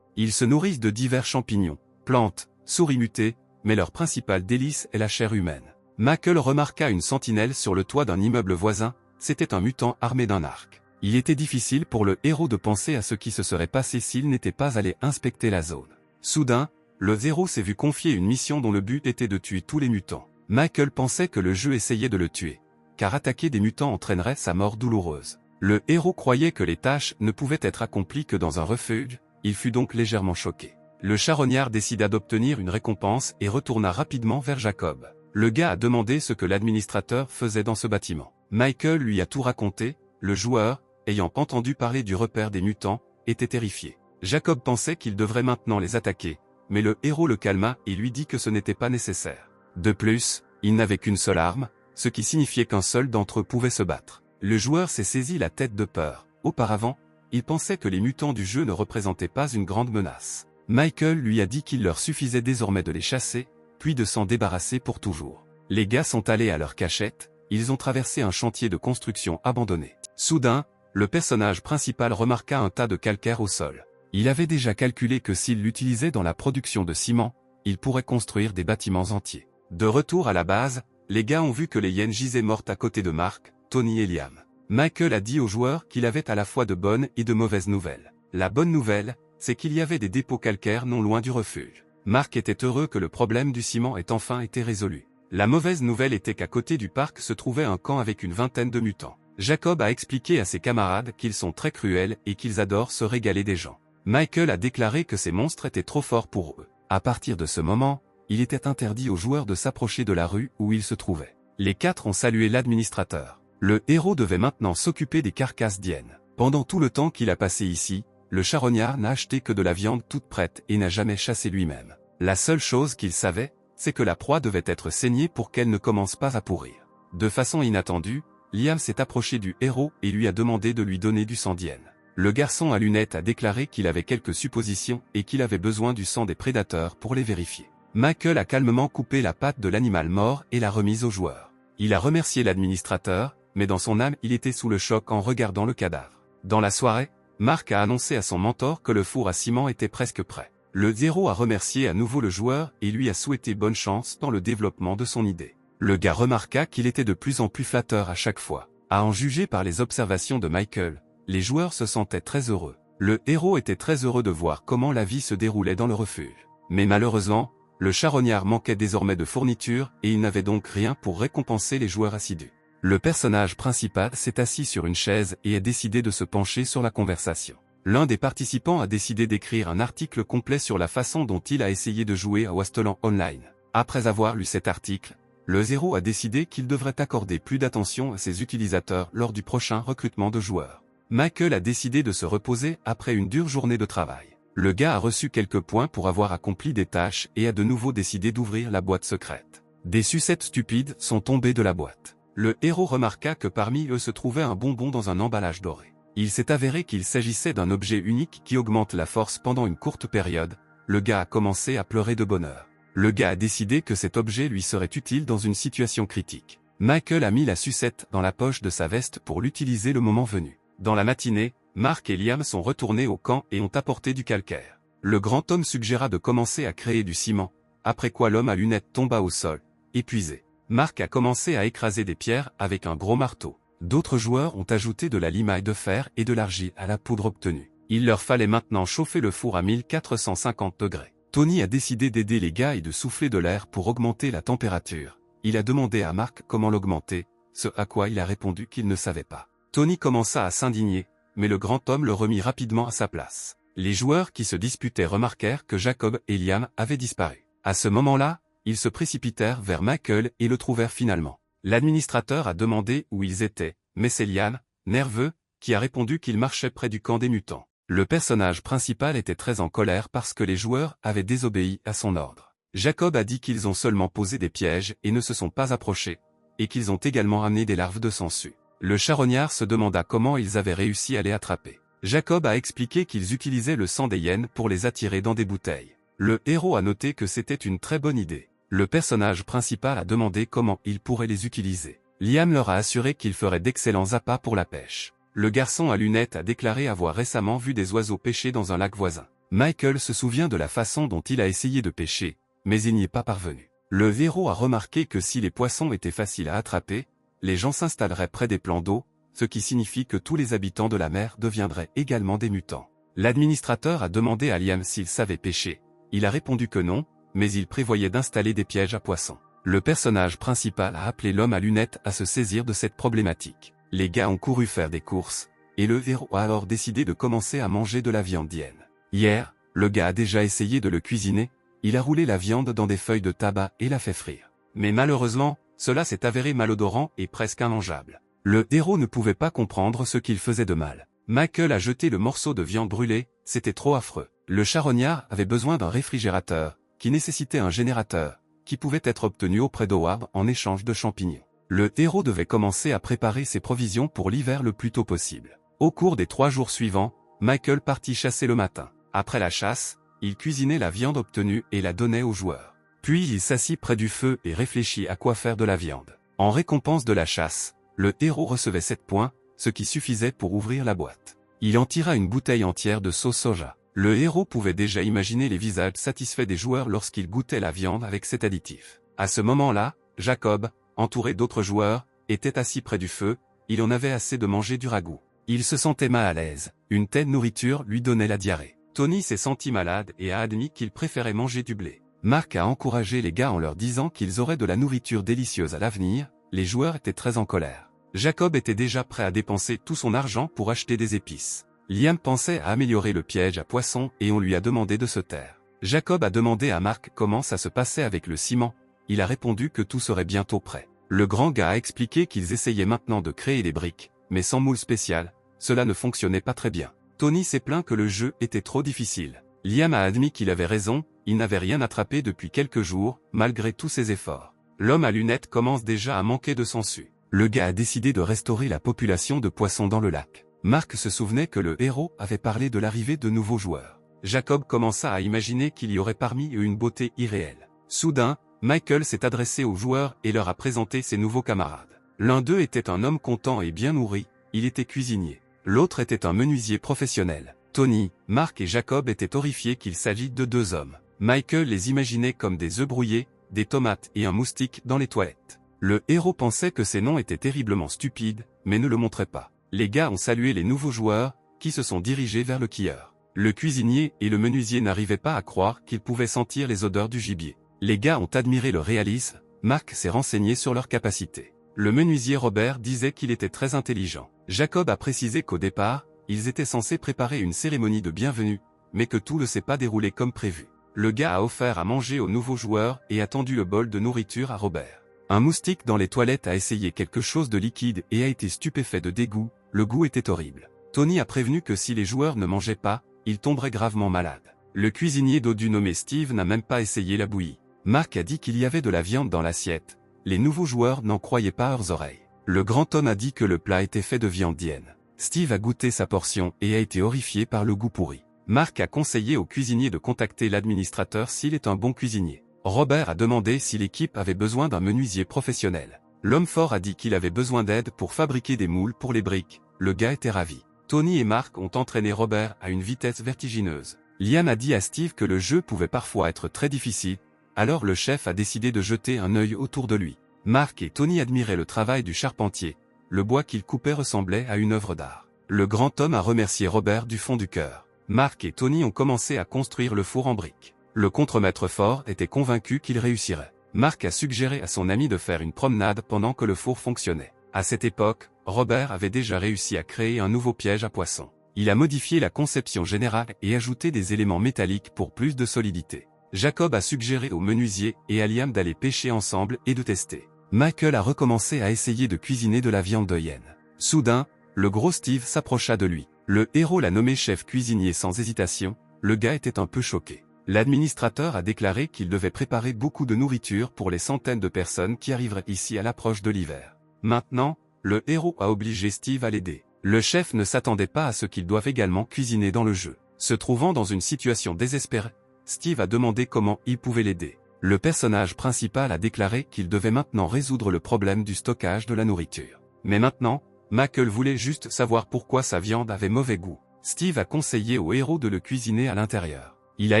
Ils se nourrissent de divers champignons, plantes, souris mutées, mais leur principal délice est la chair humaine. Michael remarqua une sentinelle sur le toit d'un immeuble voisin, c'était un mutant armé d'un arc. Il était difficile pour le héros de penser à ce qui se serait passé s'il n'était pas allé inspecter la zone. Soudain, le héros s'est vu confier une mission dont le but était de tuer tous les mutants. Michael pensait que le jeu essayait de le tuer, car attaquer des mutants entraînerait sa mort douloureuse. Le héros croyait que les tâches ne pouvaient être accomplies que dans un refuge, il fut donc légèrement choqué. Le charognard décida d'obtenir une récompense et retourna rapidement vers Jacob. Le gars a demandé ce que l'administrateur faisait dans ce bâtiment. Michael lui a tout raconté, le joueur, ayant entendu parler du repère des mutants, était terrifié. Jacob pensait qu'il devrait maintenant les attaquer, mais le héros le calma et lui dit que ce n'était pas nécessaire. De plus, il n'avait qu'une seule arme, ce qui signifiait qu'un seul d'entre eux pouvait se battre. Le joueur s'est saisi la tête de peur. Auparavant, il pensait que les mutants du jeu ne représentaient pas une grande menace. Michael lui a dit qu'il leur suffisait désormais de les chasser, puis de s'en débarrasser pour toujours. Les gars sont allés à leur cachette, ils ont traversé un chantier de construction abandonné. Soudain, le personnage principal remarqua un tas de calcaire au sol. Il avait déjà calculé que s'il l'utilisait dans la production de ciment, il pourrait construire des bâtiments entiers. De retour à la base, les gars ont vu que les hyènes gisaient mortes à côté de Mark, Tony et Liam. Michael a dit aux joueurs qu'il avait à la fois de bonnes et de mauvaises nouvelles. La bonne nouvelle, c'est qu'il y avait des dépôts calcaires non loin du refuge. Mark était heureux que le problème du ciment ait enfin été résolu. La mauvaise nouvelle était qu'à côté du parc se trouvait un camp avec une vingtaine de mutants. Jacob a expliqué à ses camarades qu'ils sont très cruels et qu'ils adorent se régaler des gens. Michael a déclaré que ces monstres étaient trop forts pour eux. À partir de ce moment, il était interdit aux joueurs de s'approcher de la rue où ils se trouvaient. Les 4 ont salué l'administrateur. Le héros devait maintenant s'occuper des carcasses d'hyènes. Pendant tout le temps qu'il a passé ici, le charognard n'a acheté que de la viande toute prête et n'a jamais chassé lui-même. La seule chose qu'il savait, c'est que la proie devait être saignée pour qu'elle ne commence pas à pourrir. De façon inattendue, Liam s'est approché du héros et lui a demandé de lui donner du sang d'hyène. Le garçon à lunettes a déclaré qu'il avait quelques suppositions et qu'il avait besoin du sang des prédateurs pour les vérifier. Michael a calmement coupé la patte de l'animal mort et l'a remise au joueur. Il a remercié l'administrateur, mais dans son âme il était sous le choc en regardant le cadavre. Dans la soirée, Mark a annoncé à son mentor que le four à ciment était presque prêt. Le héros a remercié à nouveau le joueur et lui a souhaité bonne chance dans le développement de son idée. Le gars remarqua qu'il était de plus en plus flatteur à chaque fois. À en juger par les observations de Michael, les joueurs se sentaient très heureux. Le héros était très heureux de voir comment la vie se déroulait dans le refuge. Mais malheureusement, le charognard manquait désormais de fournitures et il n'avait donc rien pour récompenser les joueurs assidus. Le personnage principal s'est assis sur une chaise et a décidé de se pencher sur la conversation. L'un des participants a décidé d'écrire un article complet sur la façon dont il a essayé de jouer à Wasteland Online. Après avoir lu cet article, le héros a décidé qu'il devrait accorder plus d'attention à ses utilisateurs lors du prochain recrutement de joueurs. Michael a décidé de se reposer après une dure journée de travail. Le gars a reçu quelques points pour avoir accompli des tâches et a de nouveau décidé d'ouvrir la boîte secrète. Des sucettes stupides sont tombées de la boîte. Le héros remarqua que parmi eux se trouvait un bonbon dans un emballage doré. Il s'est avéré qu'il s'agissait d'un objet unique qui augmente la force pendant une courte période. Le gars a commencé à pleurer de bonheur. Le gars a décidé que cet objet lui serait utile dans une situation critique. Michael a mis la sucette dans la poche de sa veste pour l'utiliser le moment venu. Dans la matinée, Mark et Liam sont retournés au camp et ont apporté du calcaire. Le grand homme suggéra de commencer à créer du ciment, après quoi l'homme à lunettes tomba au sol, épuisé. Mark a commencé à écraser des pierres avec un gros marteau. D'autres joueurs ont ajouté de la limaille de fer et de l'argile à la poudre obtenue. Il leur fallait maintenant chauffer le four à 1450 degrés. Tony a décidé d'aider les gars et de souffler de l'air pour augmenter la température. Il a demandé à Mark comment l'augmenter, ce à quoi il a répondu qu'il ne savait pas. Tony commença à s'indigner, mais le grand homme le remit rapidement à sa place. Les joueurs qui se disputaient remarquèrent que Jacob et Liam avaient disparu. À ce moment-là, ils se précipitèrent vers Michael et le trouvèrent finalement. L'administrateur a demandé où ils étaient, mais c'est Liam, nerveux, qui a répondu qu'il marchait près du camp des mutants. Le personnage principal était très en colère parce que les joueurs avaient désobéi à son ordre. Jacob a dit qu'ils ont seulement posé des pièges et ne se sont pas approchés, et qu'ils ont également amené des larves de sangsue. Le charognard se demanda comment ils avaient réussi à les attraper. Jacob a expliqué qu'ils utilisaient le sang des hyènes pour les attirer dans des bouteilles. Le héros a noté que c'était une très bonne idée. Le personnage principal a demandé comment il pourrait les utiliser. Liam leur a assuré qu'il ferait d'excellents appâts pour la pêche. Le garçon à lunettes a déclaré avoir récemment vu des oiseaux pêcher dans un lac voisin. Michael se souvient de la façon dont il a essayé de pêcher, mais il n'y est pas parvenu. Le héros a remarqué que si les poissons étaient faciles à attraper, les gens s'installeraient près des plans d'eau, ce qui signifie que tous les habitants de la mer deviendraient également des mutants. L'administrateur a demandé à Liam s'il savait pêcher. Il a répondu que non, mais il prévoyait d'installer des pièges à poissons. Le personnage principal a appelé l'homme à lunettes à se saisir de cette problématique. Les gars ont couru faire des courses, et le héros a alors décidé de commencer à manger de la viande d'hyène. Hier, le gars a déjà essayé de le cuisiner, il a roulé la viande dans des feuilles de tabac et l'a fait frire. Mais malheureusement, cela s'est avéré malodorant et presque immangeable. Le héros ne pouvait pas comprendre ce qu'il faisait de mal. Michael a jeté le morceau de viande brûlée, c'était trop affreux. Le charognard avait besoin d'un réfrigérateur, qui nécessitait un générateur, qui pouvait être obtenu auprès d'Howard en échange de champignons. Le héros devait commencer à préparer ses provisions pour l'hiver le plus tôt possible. Au cours des 3 jours suivants, Michael partit chasser le matin. Après la chasse, il cuisinait la viande obtenue et la donnait aux joueurs. Puis il s'assit près du feu et réfléchit à quoi faire de la viande. En récompense de la chasse, le héros recevait 7 points, ce qui suffisait pour ouvrir la boîte. Il en tira une bouteille entière de sauce soja. Le héros pouvait déjà imaginer les visages satisfaits des joueurs lorsqu'ils goûtaient la viande avec cet additif. À ce moment-là, Jacob, entouré d'autres joueurs, était assis près du feu, il en avait assez de manger du ragoût. Il se sentait mal à l'aise, une telle nourriture lui donnait la diarrhée. Tony s'est senti malade et a admis qu'il préférait manger du blé. Mark a encouragé les gars en leur disant qu'ils auraient de la nourriture délicieuse à l'avenir, les joueurs étaient très en colère. Jacob était déjà prêt à dépenser tout son argent pour acheter des épices. Liam pensait à améliorer le piège à poisson et on lui a demandé de se taire. Jacob a demandé à Mark comment ça se passait avec le ciment, il a répondu que tout serait bientôt prêt. Le grand gars a expliqué qu'ils essayaient maintenant de créer des briques, mais sans moule spécial, cela ne fonctionnait pas très bien. Tony s'est plaint que le jeu était trop difficile. Liam a admis qu'il avait raison, il n'avait rien attrapé depuis quelques jours, malgré tous ses efforts. L'homme à lunettes commence déjà à manquer de sangsue. Le gars a décidé de restaurer la population de poissons dans le lac. Mark se souvenait que le héros avait parlé de l'arrivée de nouveaux joueurs. Jacob commença à imaginer qu'il y aurait parmi eux une beauté irréelle. Soudain, Michael s'est adressé aux joueurs et leur a présenté ses nouveaux camarades. L'un d'eux était un homme content et bien nourri, il était cuisinier. L'autre était un menuisier professionnel. Tony, Mark et Jacob étaient horrifiés qu'il s'agisse de 2 hommes. Michael les imaginait comme des œufs brouillés, des tomates et un moustique dans les toilettes. Le héros pensait que ces noms étaient terriblement stupides, mais ne le montraient pas. Les gars ont salué les nouveaux joueurs, qui se sont dirigés vers le quilleur. Le cuisinier et le menuisier n'arrivaient pas à croire qu'ils pouvaient sentir les odeurs du gibier. Les gars ont admiré le réalisme, Mark s'est renseigné sur leurs capacités. Le menuisier Robert disait qu'il était très intelligent. Jacob a précisé qu'au départ, ils étaient censés préparer une cérémonie de bienvenue, mais que tout ne s'est pas déroulé comme prévu. Le gars a offert à manger aux nouveaux joueurs et a tendu le bol de nourriture à Robert. Un moustique dans les toilettes a essayé quelque chose de liquide et a été stupéfait de dégoût, le goût était horrible. Tony a prévenu que si les joueurs ne mangeaient pas, ils tomberaient gravement malades. Le cuisinier dodu nommé Steve n'a même pas essayé la bouillie. Mark a dit qu'il y avait de la viande dans l'assiette. Les nouveaux joueurs n'en croyaient pas à leurs oreilles. Le grand homme a dit que le plat était fait de viande d'hyène. Steve a goûté sa portion et a été horrifié par le goût pourri. Mark a conseillé au cuisinier de contacter l'administrateur s'il est un bon cuisinier. Robert a demandé si l'équipe avait besoin d'un menuisier professionnel. L'homme fort a dit qu'il avait besoin d'aide pour fabriquer des moules pour les briques. Le gars était ravi. Tony et Mark ont entraîné Robert à une vitesse vertigineuse. Liam a dit à Steve que le jeu pouvait parfois être très difficile, alors le chef a décidé de jeter un œil autour de lui. Mark et Tony admiraient le travail du charpentier. Le bois qu'il coupait ressemblait à une œuvre d'art. Le grand homme a remercié Robert du fond du cœur. Mark et Tony ont commencé à construire le four en briques. Le contremaître fort était convaincu qu'il réussirait. Mark a suggéré à son ami de faire une promenade pendant que le four fonctionnait. À cette époque, Robert avait déjà réussi à créer un nouveau piège à poissons. Il a modifié la conception générale et ajouté des éléments métalliques pour plus de solidité. Jacob a suggéré au menuisier et à Liam d'aller pêcher ensemble et de tester. Michael a recommencé à essayer de cuisiner de la viande de hyène. Soudain, le gros Steve s'approcha de lui. Le héros l'a nommé chef cuisinier sans hésitation. Le gars était un peu choqué. L'administrateur a déclaré qu'il devait préparer beaucoup de nourriture pour les centaines de personnes qui arriveraient ici à l'approche de l'hiver. Maintenant, le héros a obligé Steve à l'aider. Le chef ne s'attendait pas à ce qu'ils doivent également cuisiner dans le jeu. Se trouvant dans une situation désespérée, Steve a demandé comment il pouvait l'aider. Le personnage principal a déclaré qu'il devait maintenant résoudre le problème du stockage de la nourriture. Mais maintenant, Michael voulait juste savoir pourquoi sa viande avait mauvais goût. Steve a conseillé au héros de le cuisiner à l'intérieur. Il a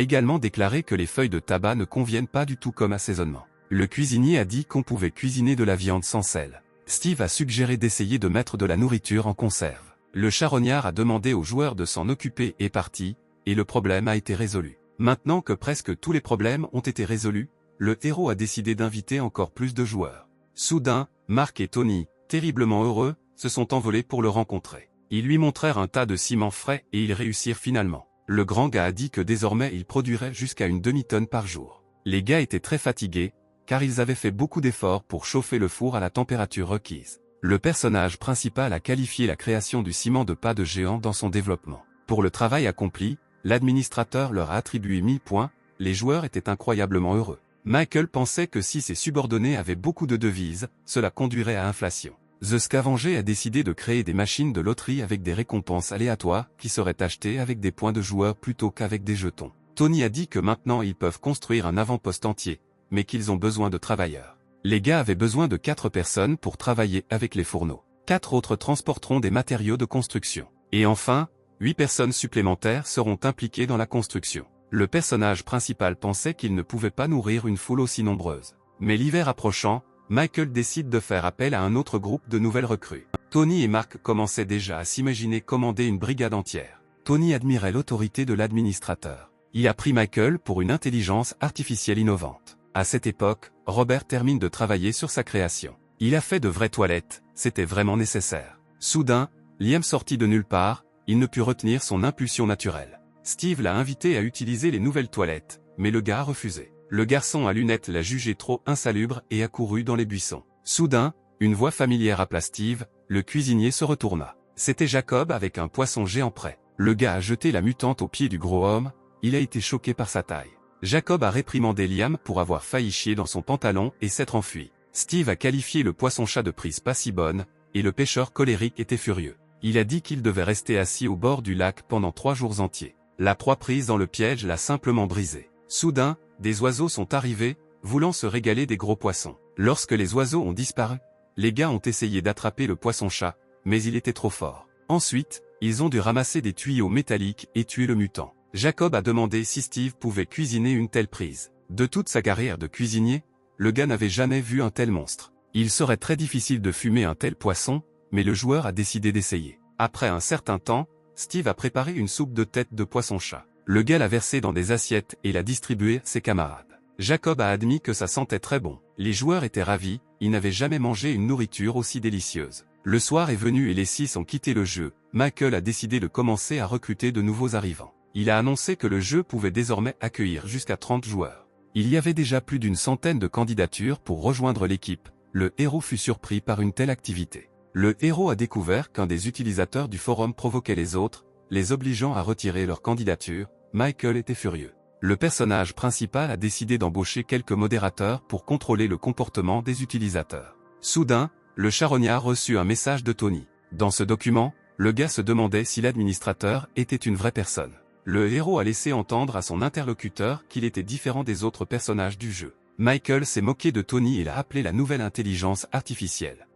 également déclaré que les feuilles de tabac ne conviennent pas du tout comme assaisonnement. Le cuisinier a dit qu'on pouvait cuisiner de la viande sans sel. Steve a suggéré d'essayer de mettre de la nourriture en conserve. Le charognard a demandé aux joueurs de s'en occuper et est parti, et le problème a été résolu. Maintenant que presque tous les problèmes ont été résolus, le héros a décidé d'inviter encore plus de joueurs. Soudain, Mark et Tony, terriblement heureux, se sont envolés pour le rencontrer. Ils lui montrèrent un tas de ciment frais et ils réussirent finalement. Le grand gars a dit que désormais il produirait jusqu'à une demi-tonne par jour. Les gars étaient très fatigués, car ils avaient fait beaucoup d'efforts pour chauffer le four à la température requise. Le personnage principal a qualifié la création du ciment de pas de géant dans son développement. Pour le travail accompli, l'administrateur leur a attribué 1000 points, les joueurs étaient incroyablement heureux. Michael pensait que si ses subordonnés avaient beaucoup de devises, cela conduirait à inflation. The Scavenger a décidé de créer des machines de loterie avec des récompenses aléatoires qui seraient achetées avec des points de joueurs plutôt qu'avec des jetons. Tony a dit que maintenant ils peuvent construire un avant-poste entier, mais qu'ils ont besoin de travailleurs. Les gars avaient besoin de 4 personnes pour travailler avec les fourneaux. 4 autres transporteront des matériaux de construction. Et enfin, 8 personnes supplémentaires seront impliquées dans la construction. Le personnage principal pensait qu'il ne pouvait pas nourrir une foule aussi nombreuse. Mais l'hiver approchant, Michael décide de faire appel à un autre groupe de nouvelles recrues. Tony et Mark commençaient déjà à s'imaginer commander une brigade entière. Tony admirait l'autorité de l'administrateur. Il a pris Michael pour une intelligence artificielle innovante. À cette époque, Robert termine de travailler sur sa création. Il a fait de vraies toilettes, c'était vraiment nécessaire. Soudain, Liam sortit de nulle part, il ne put retenir son impulsion naturelle. Steve l'a invité à utiliser les nouvelles toilettes, mais le gars a refusé. Le garçon à lunettes l'a jugé trop insalubre et a couru dans les buissons. Soudain, une voix familière appela Steve, le cuisinier se retourna. C'était Jacob avec un poisson géant prêt. Le gars a jeté la mutante au pied du gros homme, il a été choqué par sa taille. Jacob a réprimandé Liam pour avoir failli chier dans son pantalon et s'être enfui. Steve a qualifié le poisson-chat de prise pas si bonne, et le pêcheur colérique était furieux. Il a dit qu'il devait rester assis au bord du lac pendant 3 jours entiers. La proie prise dans le piège l'a simplement brisé. Soudain, des oiseaux sont arrivés, voulant se régaler des gros poissons. Lorsque les oiseaux ont disparu, les gars ont essayé d'attraper le poisson-chat, mais il était trop fort. Ensuite, ils ont dû ramasser des tuyaux métalliques et tuer le mutant. Jacob a demandé si Steve pouvait cuisiner une telle prise. De toute sa carrière de cuisinier, le gars n'avait jamais vu un tel monstre. Il serait très difficile de fumer un tel poisson, mais le joueur a décidé d'essayer. Après un certain temps, Steve a préparé une soupe de tête de poisson-chat. Le gars l'a versée dans des assiettes et l'a distribuée à ses camarades. Jacob a admis que ça sentait très bon. Les joueurs étaient ravis, ils n'avaient jamais mangé une nourriture aussi délicieuse. Le soir est venu et les 6 ont quitté le jeu. Michael a décidé de commencer à recruter de nouveaux arrivants. Il a annoncé que le jeu pouvait désormais accueillir jusqu'à 30 joueurs. Il y avait déjà plus d'une centaine de candidatures pour rejoindre l'équipe. Le héros fut surpris par une telle activité. Le héros a découvert qu'un des utilisateurs du forum provoquait les autres, les obligeant à retirer leur candidature. Michael était furieux. Le personnage principal a décidé d'embaucher quelques modérateurs pour contrôler le comportement des utilisateurs. Soudain, le charognard reçut un message de Tony. Dans ce document, Le gars se demandait si l'administrateur était une vraie personne. Le héros a laissé entendre à son interlocuteur qu'il était différent des autres personnages du jeu. Michael s'est moqué de Tony et l'a appelé la nouvelle intelligence artificielle.